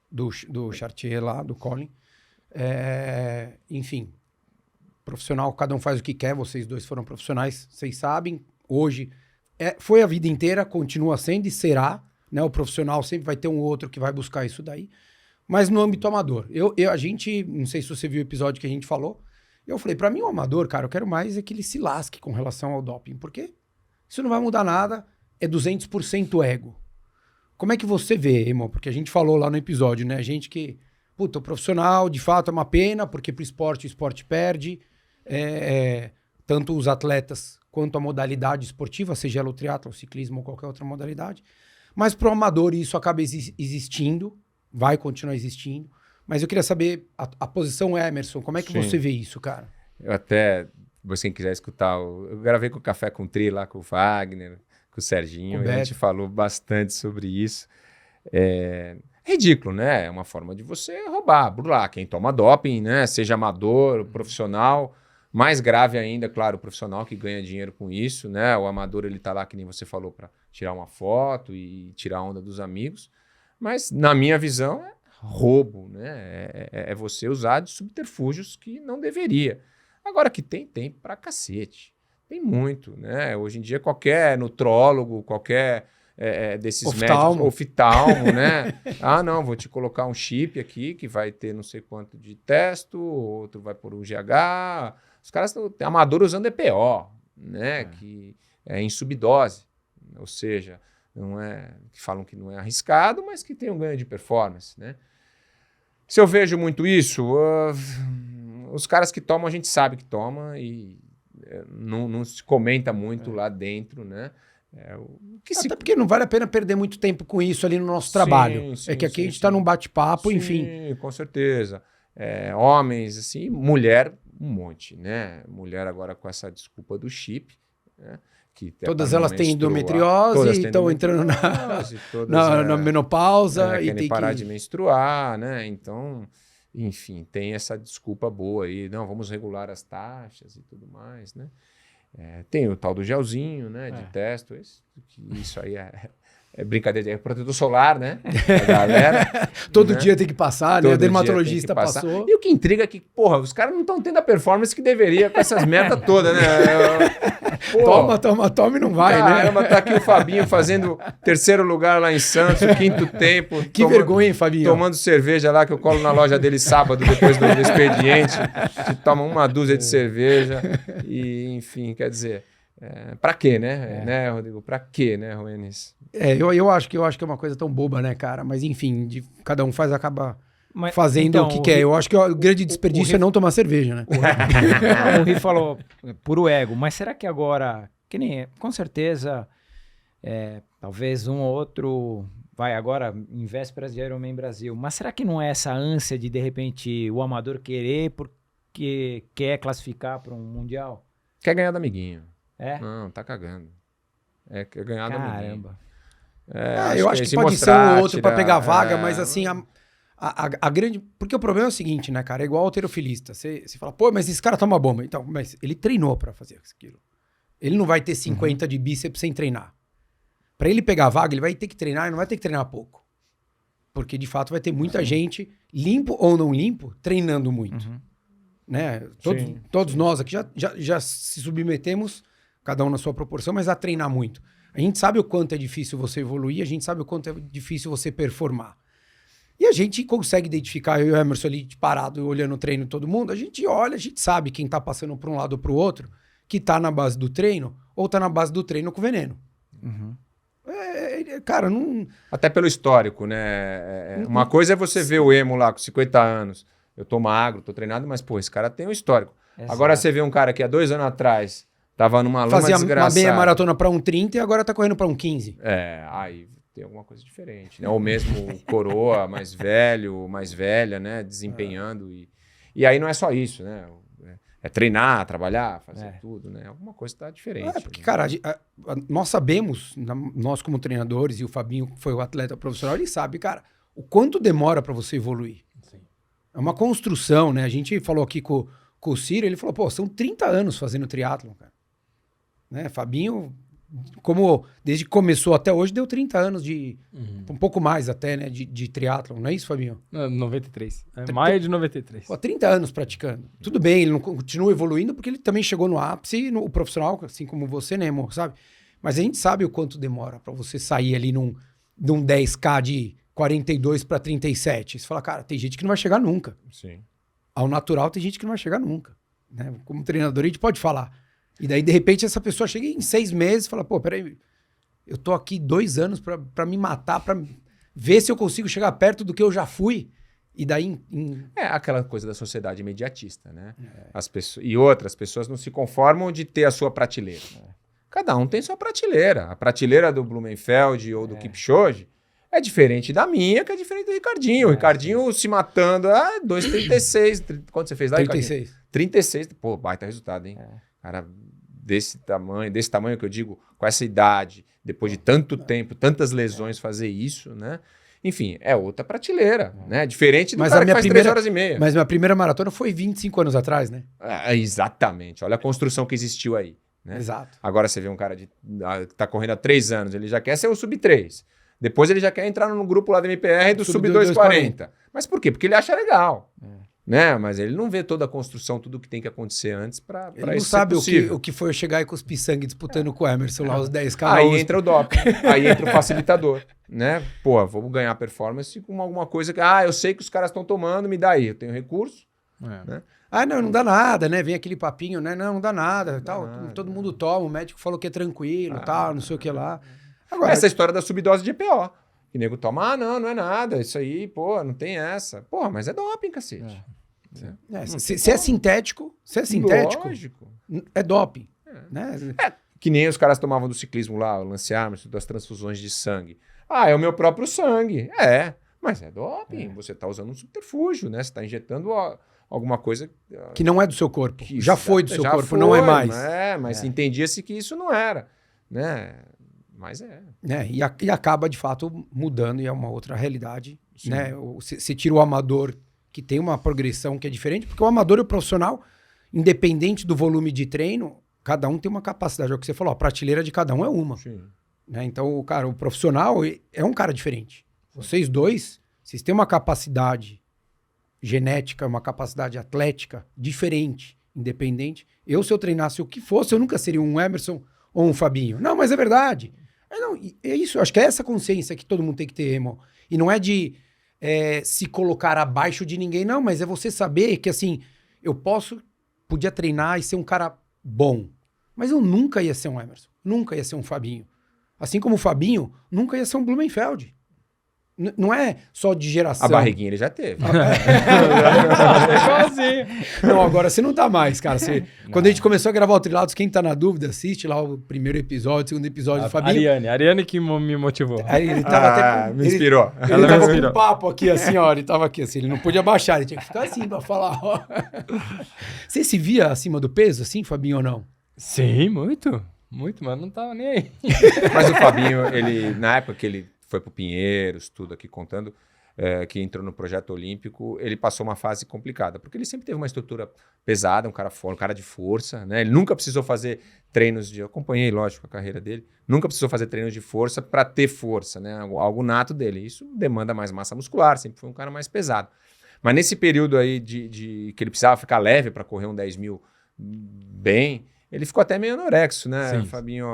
do Chartier lá, do Colin. Enfim, profissional, cada um faz o que quer, vocês dois foram profissionais, vocês sabem, hoje foi a vida inteira, continua sendo e será, né? O profissional sempre vai ter um outro que vai buscar isso daí, mas no âmbito amador. A gente, não sei se você viu o episódio que a gente falou, eu falei, pra mim o amador, cara, eu quero mais é que ele se lasque com relação ao doping, porque isso não vai mudar nada, é 200% ego. Como é que você vê, irmão? Porque a gente falou lá no episódio, né? A gente que, puta, o profissional, de fato, é uma pena, porque pro esporte, o esporte perde. Tanto os atletas quanto a modalidade esportiva, seja ela o triatlo, o ciclismo ou qualquer outra modalidade. Mas pro amador isso acaba existindo, vai continuar existindo. Mas eu queria saber a posição Emerson, como é que você vê isso, cara? Eu até, você quem quiser escutar, eu gravei com o Café com Tri lá com o Wagner, com o Serginho, e a gente falou bastante sobre isso. É ridículo, né? É uma forma de você roubar, burlar quem toma doping, né? Seja amador, profissional. Mais grave ainda, claro, o profissional que ganha dinheiro com isso, né? O amador, ele tá lá, que nem você falou, para tirar uma foto e tirar a onda dos amigos. Mas, na minha visão, é roubo, né? É você usar de subterfúgios que não deveria. Agora que tem pra cacete. Tem muito, né? Hoje em dia, qualquer nutrólogo, qualquer desses médicos, oftalmo, né? Não, vou te colocar um chip aqui que vai ter não sei quanto de testo, outro vai por um GH. Os caras têm amador usando EPO, né? Que é em subdose. Ou seja, não é, que falam que não é arriscado, mas que tem um ganho de performance, né? Se eu vejo muito isso, os caras que tomam, a gente sabe que toma e não se comenta muito lá dentro, né? Até porque não vale a pena perder muito tempo com isso ali no nosso trabalho. Sim, que aqui a gente tá num bate-papo, enfim. Sim, com certeza. Homens, assim, mulher, um monte, né? Mulher agora com essa desculpa do chip, né? Que todas elas têm endometriose, estão entrando na menopausa e querem parar de menstruar, né? Então, enfim, tem essa desculpa boa aí. Não, vamos regular as taxas e tudo mais, né? Tem o tal do gelzinho, né? De testo. Isso aí brincadeira, é protetor solar, né? A galera. Todo né? dia tem que passar, né? Todo A dermatologista dia tem que passar. passou. E o que intriga é que, porra, os caras não estão tendo a performance que deveria com essas merdas todas, né? Pô, Toma e não vai, caramba, né? tá aqui o Fabinho fazendo 3º lugar lá em Santos, o 5º tempo. Que vergonha, hein, Fabinho? Tomando cerveja lá, que eu colo na loja dele sábado, depois do expediente. Que toma uma dúzia de cerveja. E, enfim, quer dizer... pra quê, né, Rodrigo? Pra quê, né, Ruenis? Eu acho que é uma coisa tão boba, né, cara? Mas enfim, cada um acaba fazendo então, o que quer. Eu acho que o grande desperdício é não tomar cerveja, né? O Ri falou puro ego, mas será que agora, que nem com certeza, talvez um ou outro vai agora em vésperas de Ironman Brasil, mas será que não é essa ânsia de repente o amador querer porque quer classificar para um mundial? Quer ganhar do amiguinho. Não, tá cagando. Quer ganhar do amiguinho. Eu acho que se pode mostrar, ser um outro pra tirar- pegar vaga, mas assim, a grande... Porque o problema é o seguinte, né, cara? É igual halterofilista. Você fala, pô, mas esse cara toma bomba. Então, mas ele treinou pra fazer aquilo. Ele não vai ter 50 de bíceps sem treinar. Pra ele pegar vaga, ele vai ter que treinar e não vai ter que treinar pouco. Porque, de fato, vai ter muita gente, limpo ou não limpo, treinando muito. Né? Todos nós aqui já se submetemos, cada um na sua proporção, mas a treinar muito. A gente sabe o quanto é difícil você evoluir, a gente sabe o quanto é difícil você performar. E a gente consegue identificar, eu e o Emerson ali parado, olhando o treino de todo mundo, a gente olha, a gente sabe quem tá passando para um lado ou para o outro, que tá na base do treino, ou tá na base do treino com veneno. Cara, não... Até pelo histórico, né? Uma coisa é você ver o emo lá com 50 anos. Eu tô magro, tô treinado, mas, pô, esse cara tem um histórico. Exato. Agora você vê um cara que há 2 anos atrás tava numa lama Fazia uma desgraçada. meia maratona para 1,30 e agora tá correndo para 1,15. Aí tem alguma coisa diferente, né? Ou mesmo coroa mais velho, mais velha, né? Desempenhando. E aí não é só isso, né? É treinar, trabalhar, fazer tudo, né? Alguma coisa tá diferente. Porque, cara, nós sabemos, nós como treinadores, e o Fabinho que foi o atleta profissional, ele sabe, cara, o quanto demora para você evoluir. Sim. É uma construção, né? A gente falou aqui com o Ciro, ele falou, pô, são 30 anos fazendo triatlon, cara. Né? Fabinho, desde que começou até hoje, deu 30 anos um pouco mais até, né, de triatlon, não é isso, Fabinho? 93. Maio de 93. Pô, 30 anos praticando. Tudo bem, ele não continua evoluindo porque ele também chegou no ápice, o profissional, assim como você, né, amor, sabe? Mas a gente sabe o quanto demora pra você sair ali num 10K de 42 para 37. Você fala, cara, tem gente que não vai chegar nunca. Sim. Ao natural tem gente que não vai chegar nunca. Né? Como treinador a gente pode falar. E daí, de repente, essa pessoa chega em 6 meses e fala, pô, peraí, eu tô aqui 2 anos pra me matar, pra ver se eu consigo chegar perto do que eu já fui. E daí... É aquela coisa da sociedade imediatista, né? E outras pessoas não se conformam de ter a sua prateleira. Cada um tem sua prateleira. A prateleira do Blumenfeld ou do Kipchoge é diferente da minha, que é diferente do Ricardinho. O Ricardinho se matando a 2,36. Quanto você fez lá, 36. Ricardinho? 36. Pô, baita resultado, hein? Cara, desse tamanho que eu digo, com essa idade, depois de tanto tempo, tantas lesões, fazer isso, né? Enfim, é outra prateleira, né? Diferente do cara que faz 3 horas e meia. Mas minha primeira maratona foi 25 anos atrás, né? Exatamente. Olha a construção que existiu aí. Né? Exato. Agora você vê um cara que tá correndo há 3 anos, ele já quer ser o sub-3. Depois ele já quer entrar no grupo lá do MPR do sub-240. Mas por quê? Porque ele acha legal. Né? Mas ele não vê toda a construção, tudo o que tem que acontecer antes para isso ser Ele não sabe possível. o que foi chegar e cuspir sangue disputando com o Emerson lá, os 10K. Aí entra o doping, aí entra o facilitador, né? Pô, vamos ganhar performance com alguma coisa que... eu sei que os caras estão tomando, me dá aí. Eu tenho recurso, né? Não dá nada, né? Vem aquele papinho, né? Não dá nada, tal. Todo mundo toma, o médico falou que é tranquilo, tal, não sei o que lá. Agora, essa história da subdose de EPO. Que nego toma, não é nada, isso aí, pô, não tem essa. Pô, mas é doping, cacete. Se é sintético, Lógico. é doping. Né? Que nem os caras tomavam do ciclismo lá, o Lance Armstrong, das transfusões de sangue. É o meu próprio sangue. Mas é doping, você tá usando um subterfúgio, né? Você tá injetando alguma coisa... que não é do seu corpo. Já foi do seu corpo, não é mais. Mas entendia-se que isso não era, né? Mas e acaba, de fato, mudando e é uma outra realidade. Né? Você tira o amador, que tem uma progressão que é diferente, porque o amador e o profissional, independente do volume de treino, cada um tem uma capacidade. É o que você falou, a prateleira de cada um é uma. Sim. Né? Então, cara, o profissional é um cara diferente. Vocês dois, vocês têm uma capacidade genética, uma capacidade atlética diferente, independente. Se eu treinasse o que fosse, eu nunca seria um Emerson ou um Fabinho. Não, mas é verdade. Não, é isso, eu acho que é essa consciência que todo mundo tem que ter, irmão. E não é de se colocar abaixo de ninguém, não, mas é você saber que, assim, podia treinar e ser um cara bom, mas eu nunca ia ser um Emerson, nunca ia ser um Fabinho. Assim como o Fabinho nunca ia ser um Blumenfeld. Não é só de geração. A barriguinha ele já teve. Não, agora você não tá mais, cara. Quando a gente começou a gravar o Trilados, quem tá na dúvida, assiste lá o primeiro episódio, o segundo episódio do Fabinho. Ariane que me motivou. Aí ele tava me inspirou. Ele tava com um papo aqui, assim, ó. Ele tava aqui, assim. Ele não podia baixar, ele tinha que ficar assim pra falar, ó. Você se via acima do peso, assim, Fabinho, ou não? Sim, muito. Muito, mas não tava nem aí. Mas o Fabinho, na época que ele foi pro Pinheiros, tudo aqui contando, que entrou no projeto olímpico, ele passou uma fase complicada, porque ele sempre teve uma estrutura pesada, um cara forte, um cara de força, né? Ele nunca precisou fazer treinos eu acompanhei, lógico, a carreira dele, nunca precisou fazer treinos de força para ter força, né? Algo nato dele. Isso demanda mais massa muscular, sempre foi um cara mais pesado. Mas nesse período aí de que ele precisava ficar leve para correr um 10 mil bem, ele ficou até meio anorexo, né, Sim. Fabinho?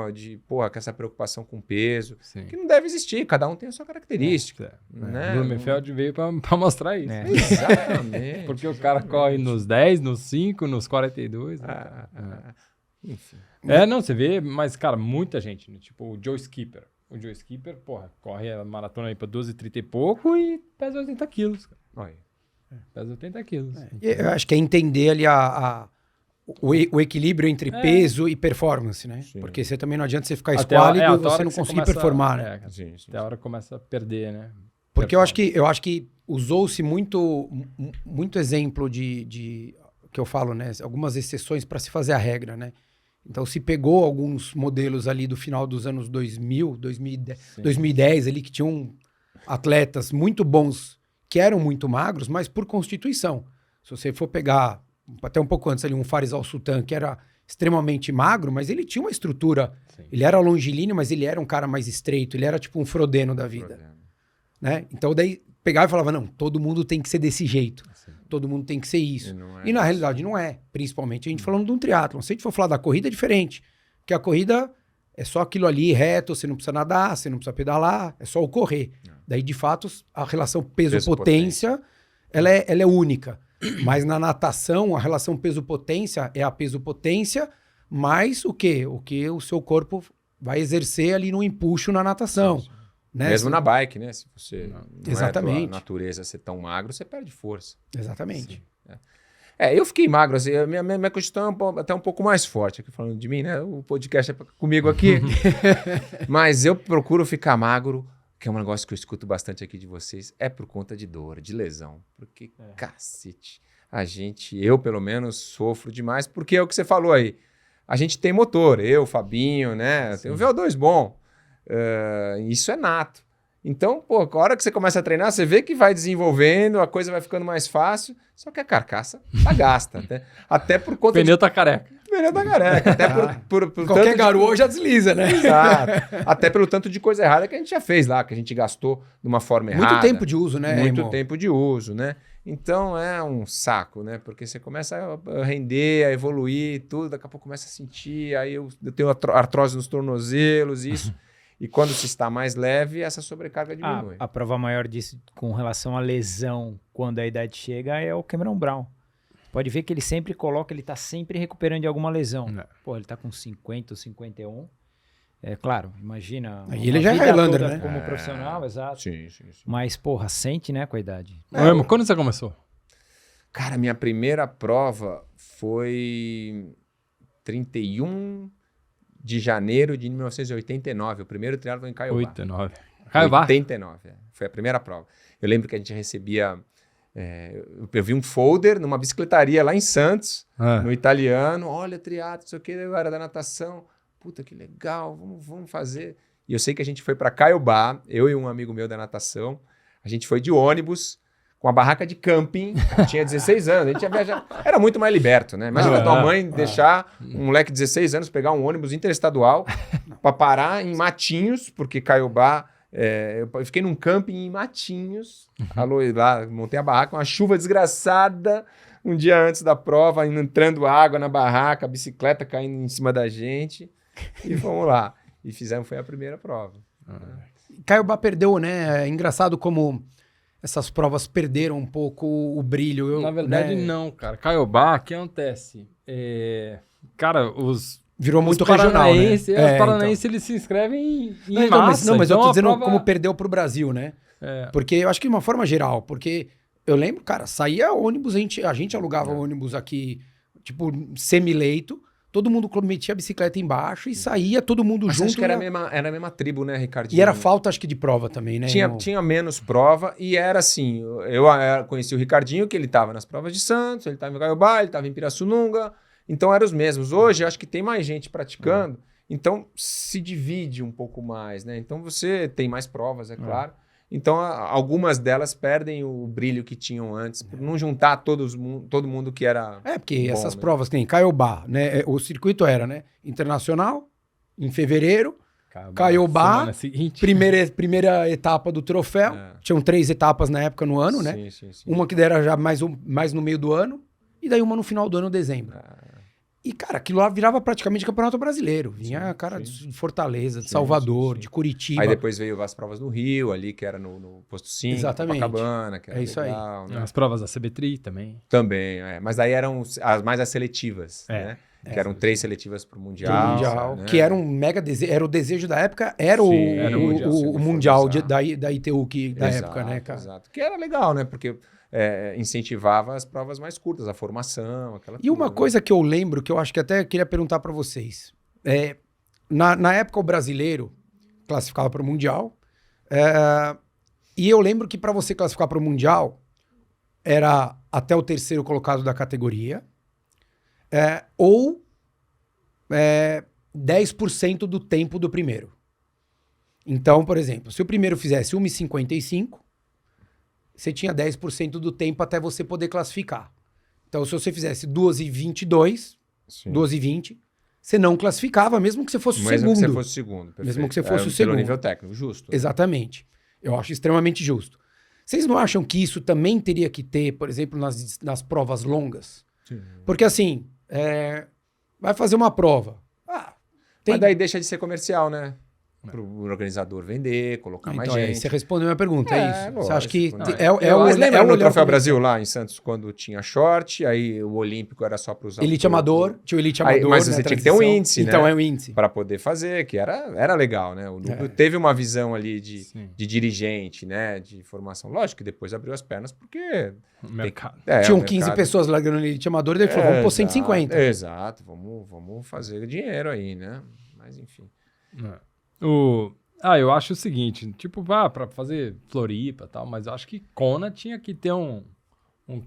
Com essa preocupação com peso, Sim. que não deve existir, cada um tem a sua característica. Né? Blumenfeld veio pra mostrar isso. Exatamente. Porque o cara corre nos 10, nos 5, nos 42. Enfim. Não, você vê, mas, cara, muita gente, né? Tipo o Joe Skipper. O Joe Skipper, porra, corre a maratona aí pra 12,30 e pouco e pesa 80 quilos. Cara. Olha. Pesa 80 quilos. Eu acho que é entender ali o equilíbrio entre peso e performance, né? Sim. Porque você também não adianta você ficar Até esquálido a e você hora não que conseguir começa performar, né? Sim. Até a hora que começa a perder, né? Porque eu acho que usou-se muito exemplo de que eu falo, né? Algumas exceções para se fazer a regra, né? Então se pegou alguns modelos ali do final dos anos 2010 ali que tinham atletas muito bons que eram muito magros, mas por constituição. Se você for pegar até um pouco antes ali, um Faris Al-Sultan, que era extremamente magro, mas ele tinha uma estrutura. Sim. Ele era longilíneo, mas ele era um cara mais estreito. Ele era tipo um Frodeno da vida. Né? Então daí pegava e falava, não, todo mundo tem que ser desse jeito. Sim. Todo mundo tem que ser isso. E Na realidade não é. Principalmente a gente falando de um triatlon. Se a gente for falar da corrida, é diferente. Porque a corrida é só aquilo ali, reto, você não precisa nadar, você não precisa pedalar, é só o correr. Daí, de fato, a relação peso-potência, ela é única. Mas na natação, a relação peso-potência é a peso-potência mais o quê? O que o seu corpo vai exercer ali no empuxo na natação. Sim. Né? Mesmo na bike, né? Se você não Exatamente. é a tua natureza ser tão magro, você perde força. Exatamente. Eu fiquei magro, assim, a minha constituição é até um pouco mais forte, aqui falando de mim, né? O podcast é comigo aqui. Mas eu procuro ficar magro, que é um negócio que eu escuto bastante aqui de vocês, é por conta de dor, de lesão. Porque, cacete, eu pelo menos sofro demais, porque é o que você falou aí. A gente tem motor, Fabinho, né? Tem um VO2 bom. Isso é nato. Então, a hora que você começa a treinar, você vê que vai desenvolvendo, a coisa vai ficando mais fácil, só que a carcaça tá gasta. Até por conta O pneu tá careca. O pneu tá careca. Até por qualquer garoa já desliza, né? Exato. Até pelo tanto de coisa errada que a gente já fez lá, que a gente gastou de uma forma errada. Muito tempo de uso, né, Muito tempo de uso, né? Então é um saco, né? Porque você começa a render, a evoluir, tudo, daqui a pouco começa a sentir, aí eu tenho artrose nos tornozelos, isso. E quando se está mais leve, essa sobrecarga diminui. A prova maior disso com relação à lesão, quando a idade chega, é o Cameron Brown. Pode ver que ele sempre ele tá sempre recuperando de alguma lesão. Ele tá com 50 ou 51. Claro, imagina. E ele já é Highlander, né? Como profissional, exato. Sim. Mas, sente, né, com a idade. Quando você começou? Cara, minha primeira prova foi 31 de janeiro de 1989, o primeiro triatlon em Caiobá. 89. Caiobá? 89, foi a primeira prova. Eu lembro que a gente recebia... eu vi um folder numa bicicletaria lá em Santos, no italiano. Olha, triatlo, não sei o que, eu era da natação. Puta, que legal, vamos fazer. E eu sei que a gente foi para Caiobá, eu e um amigo meu da natação. A gente foi de ônibus, com a barraca de camping, tinha 16 anos, a gente ia viajar. Era muito mais liberto, né? Imagina tua mãe deixar um moleque de 16 anos pegar um ônibus interestadual para parar em Matinhos, porque Caiobá... eu fiquei num camping em Matinhos, lá, montei a barraca, uma chuva desgraçada, um dia antes da prova, entrando água na barraca, a bicicleta caindo em cima da gente, e fomos lá. E foi a primeira prova. Caiobá perdeu, né? É engraçado como essas provas perderam um pouco o brilho. Na verdade, né? não, cara. Caiobá, o que acontece? Cara, Virou muito os regional, né? paranaenses, os paranaenses, eles se inscrevem em massa. Mas eu então tô a dizendo prova- como perdeu pro Brasil, né? Porque eu acho que de uma forma geral, porque eu lembro, cara, saía ônibus, a gente alugava ônibus aqui, tipo, semi-leito, todo mundo metia a bicicleta embaixo e saía todo mundo Mas junto. acho que era a mesma tribo, né, Ricardinho? E era falta, acho que, de prova também, né? Tinha menos prova e era assim, eu conheci o Ricardinho, que ele estava nas provas de Santos, ele estava em Caiobá, ele estava em Pirassununga, então eram os mesmos. Hoje, acho que tem mais gente praticando, então se divide um pouco mais, né? Então você tem mais provas, é claro. Então algumas delas perdem o brilho que tinham antes, por não juntar todo mundo que era Porque bom, essas né? provas que tem Caiobá, né? O circuito era, né? Internacional, em fevereiro, Caiobá, semana seguinte. primeira etapa do troféu. Tinham 3 etapas na época no ano, né? Sim. Uma que era já mais no meio do ano, e daí uma no final do ano, dezembro. E, cara, aquilo lá virava praticamente campeonato brasileiro. Vinha, de Fortaleza, de Salvador, de Curitiba. Aí depois veio as provas no Rio, ali, que era no Posto 5, Exatamente. Copacabana, que era É isso aí. legal, né? As provas da CB3 também. Também, mas aí eram mais as seletivas, né? Que eram 3 seletivas pro Mundial. Mundial, né? que era um mega desejo, era o desejo da época, era Sim, o era Mundial, o Mundial se for da ITU da Exato, época, né, cara? Exato. Que era legal, né? Porque incentivava as provas mais curtas, a formação, aquela E uma coisa que eu lembro, que eu acho que até queria perguntar pra vocês. Na época, o brasileiro classificava para o Mundial. E eu lembro que para você classificar para o Mundial, era até o 3º colocado da categoria. Ou 10% do tempo do primeiro. Então, por exemplo, se o primeiro fizesse 1,55, você tinha 10% do tempo até você poder classificar. Então, se você fizesse 2,22, 2,20, você não classificava, mesmo que você fosse o segundo. Mesmo que você fosse o segundo, perfeito. Mesmo que você fosse o Pelo segundo. nível técnico, justo. Exatamente. Eu acho extremamente justo. Vocês não acham que isso também teria que ter, por exemplo, nas provas longas? Sim. Porque assim, vai fazer uma prova. Mas daí deixa de ser comercial, né? Para o organizador vender, colocar mais Então, gente. você respondeu a minha pergunta, é isso. Lógico, Você acha que né? Mas lembra no olhar Troféu pro- Brasil lá em Santos, quando tinha short, aí o Olímpico era só para usar Elite Amador, tinha o Elite Amador, mas né, você a tinha que ter um transição. índice, Então né? é um índice. para poder fazer, que era legal, né? O núcleo teve uma visão ali de dirigente, né? De formação. Lógico que depois abriu as pernas, porque... Mercado. Tinham o 15 mercado- pessoas largando no Elite Amador, e daí ele falou, vamos pôr 150. Exato, vamos fazer dinheiro aí, né? Mas enfim. Eu acho o seguinte, tipo, pra fazer Floripa e tal, mas eu acho que Kona tinha que ter um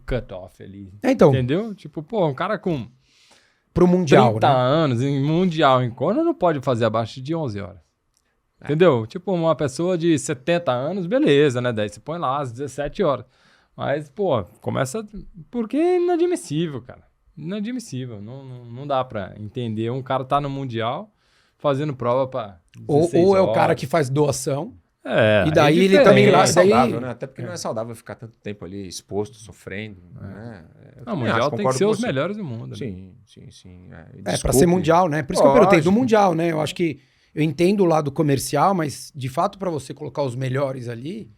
cut-off ali. Então, Entendeu? Tipo, um cara com pro Mundial, 30 né? anos em Mundial em Kona não pode fazer abaixo de 11 horas. Entendeu? Tipo, uma pessoa de 70 anos, beleza, né? Daí você põe lá às 17 horas. Mas, começa... Porque é inadmissível, cara. Inadmissível. Não dá pra entender. Um cara tá no Mundial fazendo prova pra 16 Ou é o horas. cara que faz doação. É, E daí aí ele é também Não lá- é diferente. saudável, né? Até porque não é saudável ficar tanto tempo ali exposto, sofrendo. Né? Eu Não, o também Mundial acho, tem que concordo ser com os você. melhores do mundo. Né? Sim. Pra Desculpe. ser Mundial, né? Por isso que eu perguntei do Lógico. Mundial, né? Eu acho que eu entendo o lado comercial, mas de fato pra você colocar os melhores ali,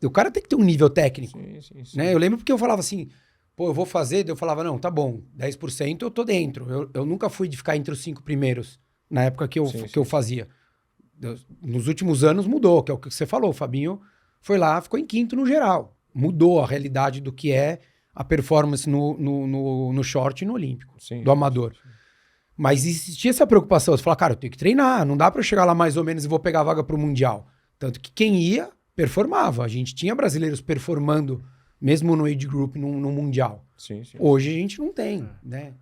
o cara tem que ter um nível técnico. Sim. Né? Eu lembro porque eu falava assim, eu vou fazer, daí eu falava, não, tá bom, 10% eu tô dentro. Eu nunca fui de ficar entre os 5 primeiros, na época que eu fazia. Nos últimos anos mudou, que é o que você falou, o Fabinho foi lá, ficou em 5º no geral. Mudou a realidade do que é a performance no short e no olímpico, do amador. Mas existia essa preocupação, você fala, cara, eu tenho que treinar, não dá pra eu chegar lá mais ou menos e vou pegar a vaga pro Mundial. Tanto que quem ia, performava. A gente tinha brasileiros performando, mesmo no age group, no Mundial. Sim. Hoje a gente não tem, né?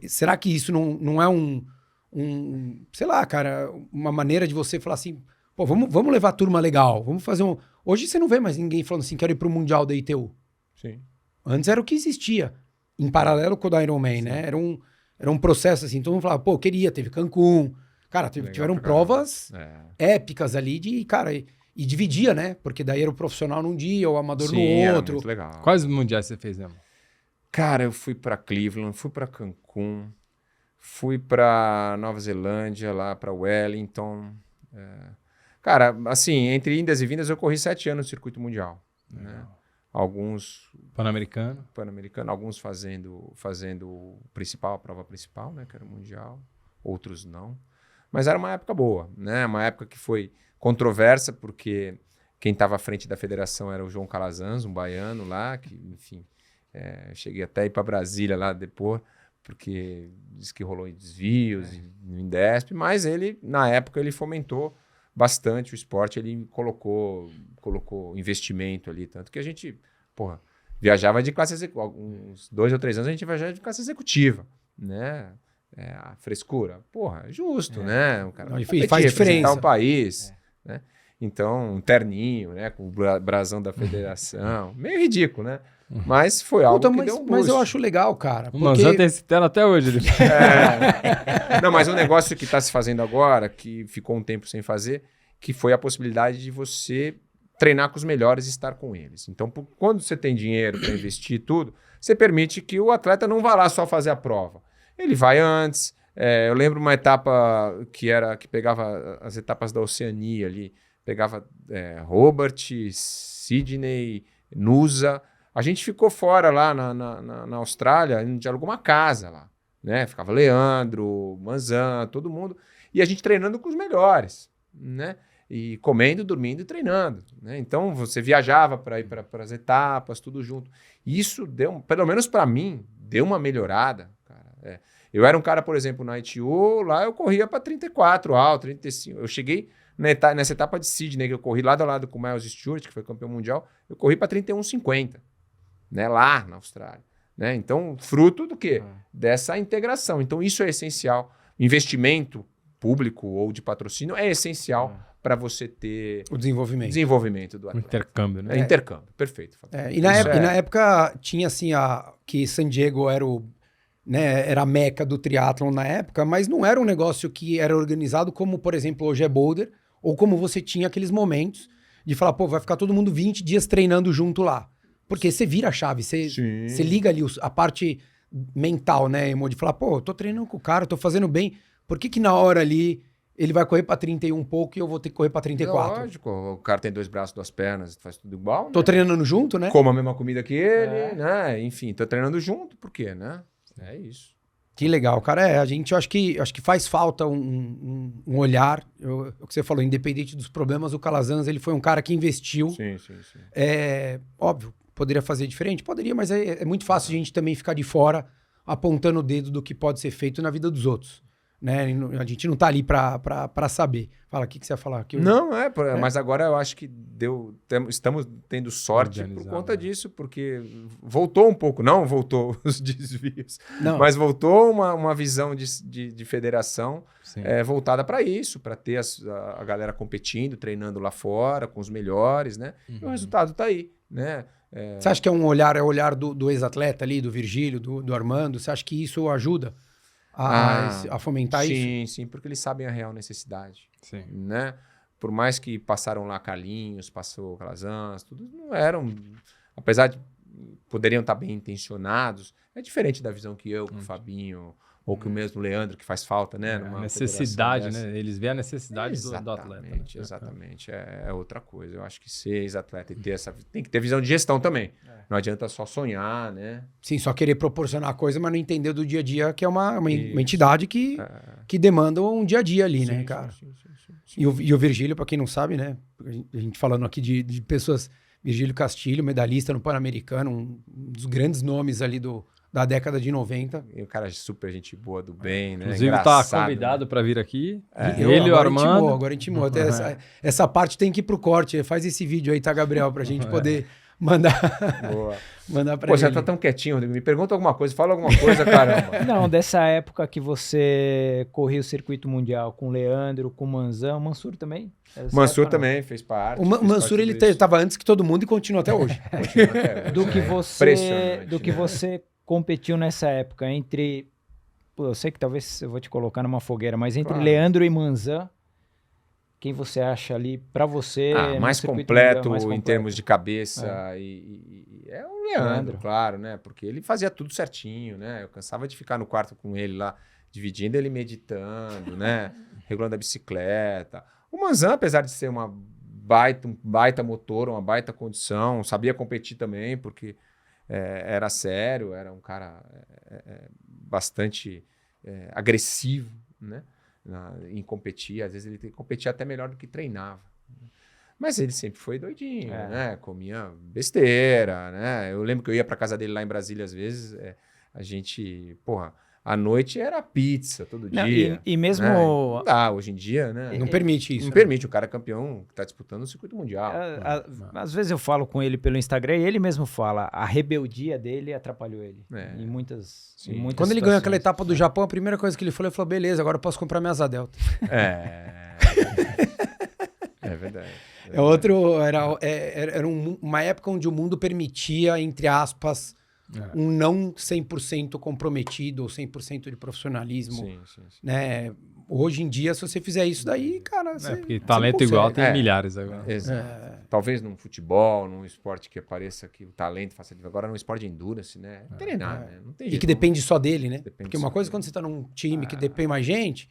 Será que isso não é sei lá, cara, uma maneira de você falar assim, vamos levar a turma legal, vamos fazer um... Hoje você não vê mais ninguém falando assim, quero ir pro Mundial da ITU. Sim. Antes era o que existia, em paralelo com o da Ironman, né? Era um processo assim, todo mundo falava, pô, queria, teve Cancún. Cara, tiveram provas épicas ali cara, e dividia, né? Porque daí era o profissional num dia, o amador no era outro. muito legal. Quais mundiais você fez, mesmo? Cara, eu fui pra Cleveland, fui pra Cancún, fui pra Nova Zelândia, lá pra Wellington. Cara, assim, entre indas e vindas, eu corri 7 anos no circuito mundial. Né? Alguns Pan-Americano. Pan-Americano, alguns fazendo o principal, a prova principal, né? Que era o mundial. Outros não. Mas era uma época boa, né? Uma época que foi controversa, porque quem estava à frente da federação era o João Calazans, um baiano lá, que, enfim, cheguei até a ir para Brasília lá depois, porque disse que rolou desvios no Indesp, mas ele, na época, ele fomentou bastante o esporte, ele colocou investimento ali, tanto que a gente, viajava de classe executiva, uns 2 ou 3 anos a gente viajava de classe executiva, né? A frescura, é justo, né? O cara faz diferença. o país, né? Então, um terninho, né? Com o brasão da federação, meio ridículo, né? Mas foi algo que deu um boost. Mas eu acho legal, cara. O Manzan tem esse terno até hoje. Não, mas um negócio que está se fazendo agora, que ficou um tempo sem fazer, que foi a possibilidade de você treinar com os melhores e estar com eles. Então, quando você tem dinheiro para investir tudo, você permite que o atleta não vá lá só fazer a prova. Ele vai antes. Eu lembro uma etapa que pegava as etapas da Oceania ali, pegava Hobart, Sydney, Nusa. A gente ficou fora lá na Austrália, a gente alugou uma casa lá, né? Ficava Leandro, Manzan, todo mundo. E a gente treinando com os melhores, né? E comendo, dormindo e treinando, né? Então você viajava para ir para as etapas, tudo junto. Isso deu, pelo menos para mim, deu uma melhorada, cara. Eu era um cara, por exemplo, na ITU, lá eu corria para 34 alto, 35. Eu cheguei nessa etapa de Sydney, que eu corri lado a lado com o Miles Stewart, que foi campeão mundial, eu corri para 31,50, né? Lá na Austrália, né? Então, fruto do quê? Dessa integração. Então, isso é essencial. Investimento público ou de patrocínio é essencial para você ter o desenvolvimento do atleta. Intercâmbio, né? Intercâmbio, perfeito. E na época tinha assim, que San Diego era era a meca do triatlon na época, mas não era um negócio que era organizado como, por exemplo, hoje é Boulder, ou como você tinha aqueles momentos de falar, vai ficar todo mundo 20 dias treinando junto lá. Porque você vira a chave, você liga ali a parte mental, né, Emo, de falar, tô treinando com o cara, tô fazendo bem, por que na hora ali ele vai correr pra 31 pouco e eu vou ter que correr pra 34? Lógico, o cara tem 2 braços, 2 pernas, faz tudo igual, né? Tô treinando junto, né? Como a mesma comida que ele, né? Enfim, tô treinando junto, por quê, né? É isso. Que legal, cara. Eu acho que faz falta um olhar, o que você falou, independente dos problemas, o Calazans, ele foi um cara que investiu. Sim. Óbvio, poderia fazer diferente? Poderia, mas é muito fácil a gente também ficar de fora apontando o dedo do que pode ser feito na vida dos outros. Né? A gente não tá ali pra saber. Fala, o que você ia falar? Mas agora eu acho que estamos tendo sorte por conta disso, porque voltou um pouco, não voltou os desvios, mas voltou uma visão de federação voltada para isso, para ter a galera competindo, treinando lá fora, com os melhores, né? E o resultado tá aí, né? Você acha que é o olhar do ex-atleta ali, do Virgílio, do Armando? Você acha que isso ajuda a fomentar isso? Sim, porque eles sabem a real necessidade. Sim. Né? Por mais que passaram lá Carlinhos, passou Calazans, tudo não eram, apesar de poderiam estar bem intencionados, é diferente da visão que eu, com o Fabinho, ou que o mesmo Leandro, que faz falta, né? A necessidade, né? Eles veem a necessidade do atleta. Né? Exatamente. É outra coisa. Eu acho que ser ex-atleta e ter tem que ter visão de gestão também. Não adianta só sonhar, né? Sim, só querer proporcionar a coisa, mas não entender do dia a dia, que é uma entidade que demanda um dia a dia ali, né, cara? Sim. E o Virgílio, para quem não sabe, né? A gente falando aqui de pessoas... Virgílio Castilho, medalhista no Pan-Americano, um dos grandes nomes ali da década de 90. E o cara super gente boa, do bem, né? Inclusive tá convidado, né, para vir aqui. Ele e o Armando. Agora intimou. Essa parte tem que ir pro corte. Faz esse vídeo aí, tá, Gabriel? Pra gente poder mandar pra ele. Você tá tão quietinho, me pergunta alguma coisa, fala alguma coisa, caramba. Não, dessa época que você corria o circuito mundial com o Leandro, com o Manzan, o Mansur também? Mansur também fez parte. O Mansur, ele estava antes que todo mundo e continua até hoje. Do que você competiu nessa época, entre Pô, eu sei que talvez eu vou te colocar numa fogueira, mas entre Claro. Leandro e Manzan, quem você acha ali pra você no mais circuito completo mundial, mais em completo? termos de cabeça e é o Leandro, claro, né? Porque ele fazia tudo certinho, né? Eu cansava de ficar no quarto com ele lá, dividindo ele meditando, né? Regulando a bicicleta. O Manzan, apesar de ser um baita motor, uma baita condição, sabia competir também, porque era sério, era um cara bastante agressivo, né? Em competir. Às vezes ele competia até melhor do que treinava. Mas ele sempre foi doidinho, né? Comia besteira, né? Eu lembro que eu ia pra casa dele lá em Brasília às vezes, a gente, porra, à noite era pizza todo Não, dia. e mesmo... Né? Não dá, hoje em dia, né? Não permite isso. Não permite, o cara é campeão que tá disputando o circuito mundial. Às vezes eu falo com ele pelo Instagram e ele mesmo fala, a rebeldia dele atrapalhou ele. Em muitas Quando ele ganhou aquela situações. etapa do Japão, a primeira coisa que ele falou, beleza, agora eu posso comprar minha Asa Delta. É verdade. Era uma época onde o mundo permitia, entre aspas, um não 100% comprometido ou 100% de profissionalismo. Sim. Né? Hoje em dia, se você fizer isso daí, cara, Porque talento igual tem milhares agora. Exato. Talvez num futebol, num esporte que pareça que o talento faça... Agora num esporte de endurance, né? Treinar, né? Não tem E jeito. que depende só dele, né? Depende Porque uma só coisa dele. quando você tá num time que depende mais gente,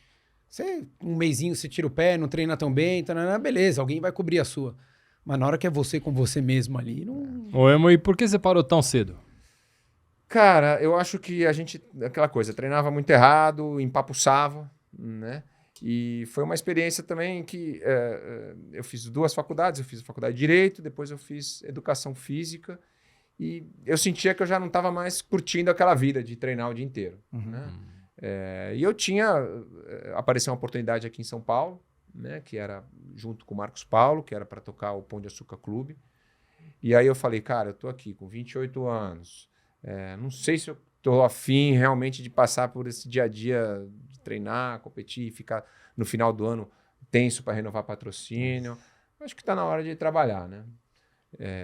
um mesinho você tira o pé, não treina tão bem, beleza, alguém vai cobrir a sua. Mas na hora que é você com você mesmo ali, não... Ô, Emo, e por que você parou tão cedo? Cara, eu acho que a gente... Aquela coisa, treinava muito errado, empapuçava, né? E foi uma experiência também que eu fiz 2 faculdades. Eu fiz a faculdade de Direito, depois eu fiz Educação Física. E eu sentia que eu já não estava mais curtindo aquela vida de treinar o dia inteiro. Né? E eu apareceu uma oportunidade aqui em São Paulo, né? Que era junto com o Marcos Paulo, que era para tocar o Pão de Açúcar Clube. E aí eu falei, cara, eu tô aqui com 28 anos. Não sei se eu tô afim realmente de passar por esse dia a dia de treinar, competir, ficar no final do ano tenso para renovar patrocínio. Acho que está na hora de trabalhar, né?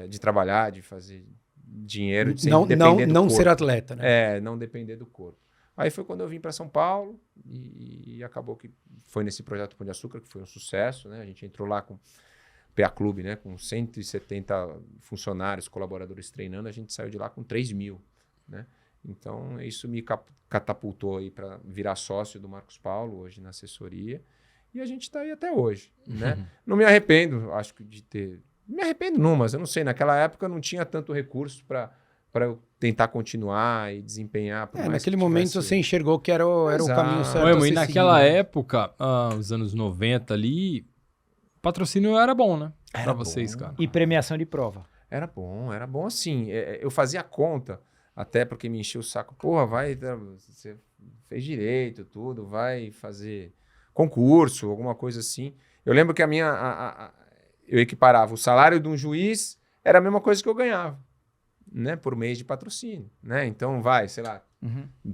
De trabalhar, de fazer dinheiro, de depender do não corpo. ser atleta, né? Não depender do corpo. Aí foi quando eu vim para São Paulo e acabou que foi nesse projeto Pão de Açúcar, que foi um sucesso, né? A gente entrou lá com o PA Clube, né? Com 170 funcionários, colaboradores treinando, a gente saiu de lá com 3.000, né? Então, isso me catapultou aí para virar sócio do Marcos Paulo, hoje na assessoria, e a gente está aí até hoje, né? Não me arrependo, acho que de ter... Me arrependo não, mas eu não sei, naquela época eu não tinha tanto recurso para eu tentar continuar e desempenhar. Naquele momento você enxergou que era o caminho certo. Ô, Emo, a e ser naquela seguido. época, os anos 90 ali, o patrocínio era bom, né? Pra vocês, cara. E premiação de prova. Era bom assim. Eu fazia conta, até porque me enchia o saco. Porra, você fez direito, tudo, vai fazer concurso, alguma coisa assim. Eu lembro que eu equiparava o salário de um juiz, era a mesma coisa que eu ganhava, né? Por mês de patrocínio, né? Então sei lá,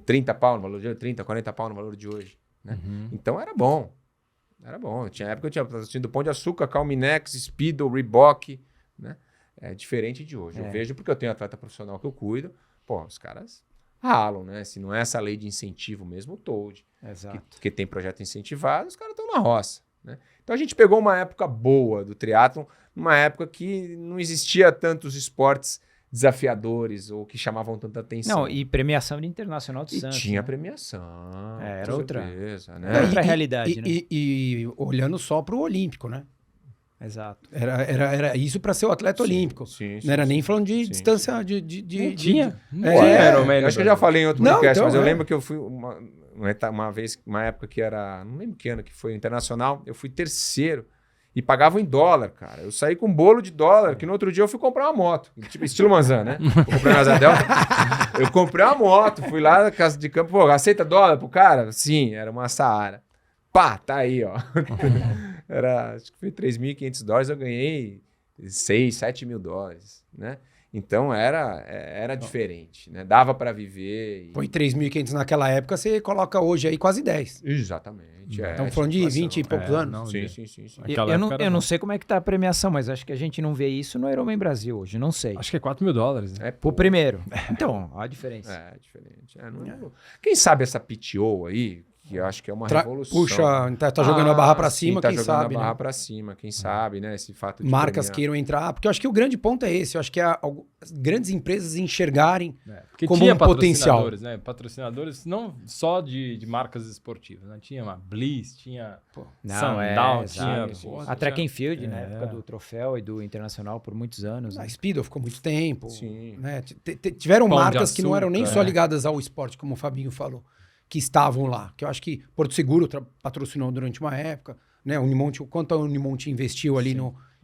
30 pau no valor de hoje, 30, 40 pau no valor de hoje, né? Então era bom. Tinha época que eu tinha patrocínio do Pão de Açúcar, Calminex, Speedo, Reebok, né? É diferente de hoje. Eu vejo porque eu tenho atleta profissional que eu cuido. Pô, os caras ralam, né? Se não é essa lei de incentivo mesmo, o Toad. Exato. Que tem projeto incentivado, os caras estão na roça, né? Então a gente pegou uma época boa do triatlon, uma época que não existia tantos esportes desafiadores ou que chamavam tanta atenção. Não, e premiação de Internacional do Santos. Tinha né? premiação. Era com outra. certeza, né? Era outra realidade, né? E olhando só pro Olímpico, né? Exato. Era isso para ser o atleta olímpico. Sim, Não era nem falando de sim, distância sim. de... Tinha. Era o Eu acho que eu já falei em outro Não, podcast, então, mas eu lembro que eu fui uma vez, uma época que era, não lembro que ano que foi, internacional, eu fui terceiro e pagava em dólar, cara. Eu saí com um bolo de dólar, que no outro dia eu fui comprar uma moto, tipo estilo Manzan, né? Eu comprei uma Asa Delta, eu comprei uma moto, fui lá na casa de campo, pô, aceita dólar pro cara? Sim, era uma Saara. Pá, tá aí, ó. Acho que foi $3.500, eu ganhei $6, $7 mil, né? Então era diferente, né? Dava para viver. Põe 3.500 naquela época, você coloca hoje aí quase 10. Exatamente. Estamos falando de 20 e poucos anos. Não, Sim. Aquela época era Eu não bom. sei como é que tá a premiação, mas acho que a gente não vê isso no Ironman Brasil hoje, não sei. Acho que é $4.000, né? Pro primeiro. Então, olha a diferença. É diferente. Quem sabe essa PTO aí, que eu acho que é uma revolução. Puxa, tá jogando a barra pra sim, cima, tá quem jogando sabe, a barra né? pra cima, quem sabe, né? Esse fato de Marcas premiar. queiram entrar, porque eu acho que o grande ponto é esse. Eu acho que as grandes empresas enxergarem Porque como tinha um potencial. patrocinadores, né? Patrocinadores não só de marcas esportivas, né? Tinha uma Bliss, tinha Sandal, tinha... sim, porra, A Track tinha- and Field, na época do Troféu e do Internacional, por muitos anos. A Né? Speedo ficou muito tempo. Sim. Né? Tiveram Pão de marcas que não eram nem açúcar, só ligadas ao esporte, como o Fabinho falou, que estavam lá. Que eu acho que Porto Seguro patrocinou durante uma época. Né? O quanto a Unimonte investiu ali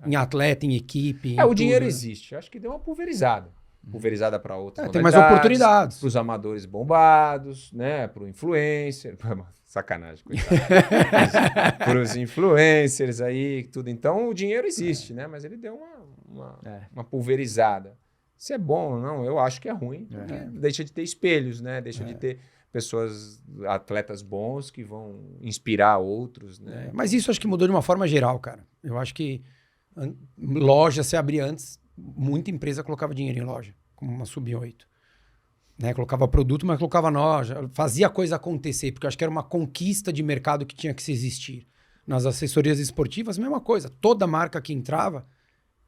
em atleta, em equipe. O em dinheiro tudo, né? existe. Eu acho que deu uma pulverizada. Pulverizada para outras Tem mais modalidades, oportunidades. para os amadores bombados, né? Para o influencer. Sacanagem, coitado. Para os influencers aí, tudo. Então, o dinheiro existe, né? Mas ele deu uma pulverizada. Se é bom ou não, eu acho que é ruim. Porque deixa de ter espelhos, né? Deixa de ter pessoas, atletas bons que vão inspirar outros, né? Mas isso acho que mudou de uma forma geral, cara. Eu acho que loja se abria antes, muita empresa colocava dinheiro em loja, como uma Sub-8. Né? Colocava produto, mas colocava loja, fazia a coisa acontecer, porque eu acho que era uma conquista de mercado que tinha que se existir. Nas assessorias esportivas, mesma coisa. Toda marca que entrava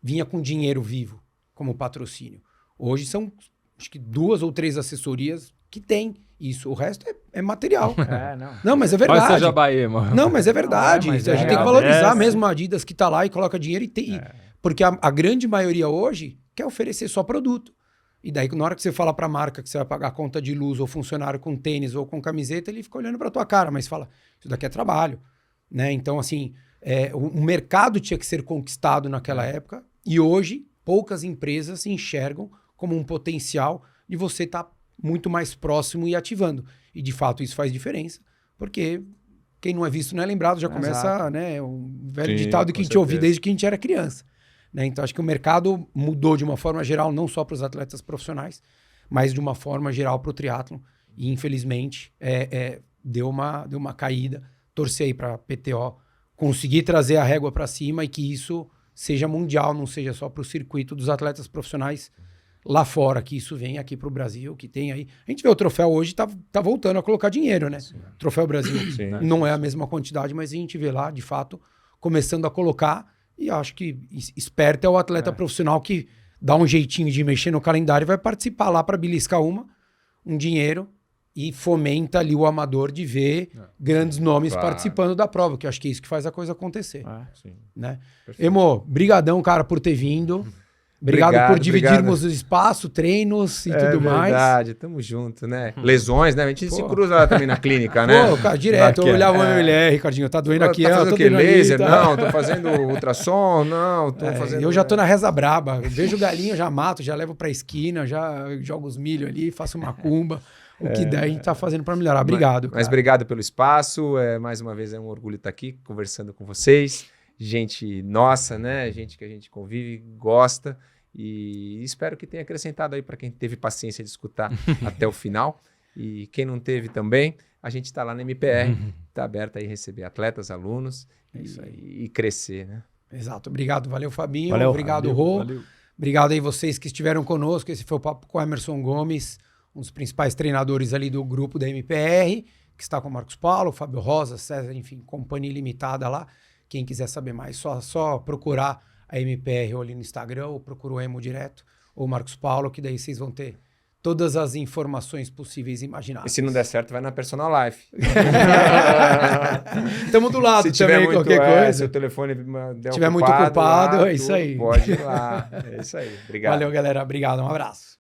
vinha com dinheiro vivo como patrocínio. Hoje são, acho que 2 ou 3 assessorias que tem isso. O resto é material. Não, mas é Olha verdade. essa Jabaê, mano. Não, mas é verdade. mas a gente é tem que real. valorizar mesmo a Adidas que tá lá e coloca dinheiro. Porque a grande maioria hoje quer oferecer só produto. E daí, na hora que você fala pra marca que você vai pagar conta de luz ou funcionário com tênis ou com camiseta, ele fica olhando pra tua cara, mas fala, isso daqui é trabalho. Né? Então, assim, o mercado tinha que ser conquistado naquela época e hoje poucas empresas se enxergam como um potencial de você estar muito mais próximo e ativando. E, de fato, isso faz diferença, porque quem não é visto não é lembrado, já começa, né, um velho ditado que a gente ouve desde que a gente era criança. Né? Então, acho que o mercado mudou de uma forma geral, não só para os atletas profissionais, mas de uma forma geral para o triatlon. E, infelizmente, deu uma caída. Torcer aí para a PTO conseguir trazer a régua para cima e que isso seja mundial, não seja só para o circuito dos atletas profissionais lá fora, que isso venha aqui para o Brasil, que tem aí. A gente vê o troféu hoje, tá voltando a colocar dinheiro, né? Sim. Troféu Brasil não é a mesma quantidade, mas a gente vê lá, de fato, começando a colocar. E acho que esperto é o atleta profissional que dá um jeitinho de mexer no calendário e vai participar lá para beliscar um dinheiro e fomenta ali o amador de ver grandes nomes participando da prova, que eu acho que é isso que faz a coisa acontecer. Né? Emo, brigadão, cara, por ter vindo. Obrigado por dividirmos o espaço, treinos e tudo mais. É verdade, tamo junto, né? Lesões, né? A gente se cruza lá também na clínica, né? Pô, cara, direto, eu olhava o MLR, Ricardinho, tá doendo aqui. Tá fazendo tô o quê? Laser? tá. Não, tô fazendo ultrassom, não, tô fazendo... Eu já tô na reza braba, vejo galinha, já mato, já levo pra esquina, já jogo os milho ali, faço macumba. O que der, a gente tá fazendo pra melhorar. Obrigado, Mas obrigado pelo espaço, mais uma vez é um orgulho estar aqui conversando com vocês. Gente nossa, né? Gente que a gente convive, gosta. E espero que tenha acrescentado aí para quem teve paciência de escutar até o final. E quem não teve também, a gente está lá na MPR, está aberto aí a receber atletas, alunos e crescer, né? Exato. Obrigado, valeu, Fabinho. Valeu, obrigado, Rô. Obrigado aí vocês que estiveram conosco. Esse foi o papo com o Emerson Gomes, um dos principais treinadores ali do grupo da MPR, que está com o Marcos Paulo, Fábio Rosa, César, enfim, companhia limitada lá. Quem quiser saber mais, só procurar a MPR ou ali no Instagram, ou procura o Emo direto, ou Marcos Paulo, que daí vocês vão ter todas as informações possíveis e imagináveis. E se não der certo, vai na Personal Life. Estamos do lado se também, tiver muito, qualquer coisa. Se o telefone der estiver muito ocupado, lá, é isso aí. Pode ir lá. É isso aí. Obrigado. Valeu, galera. Obrigado. Um abraço.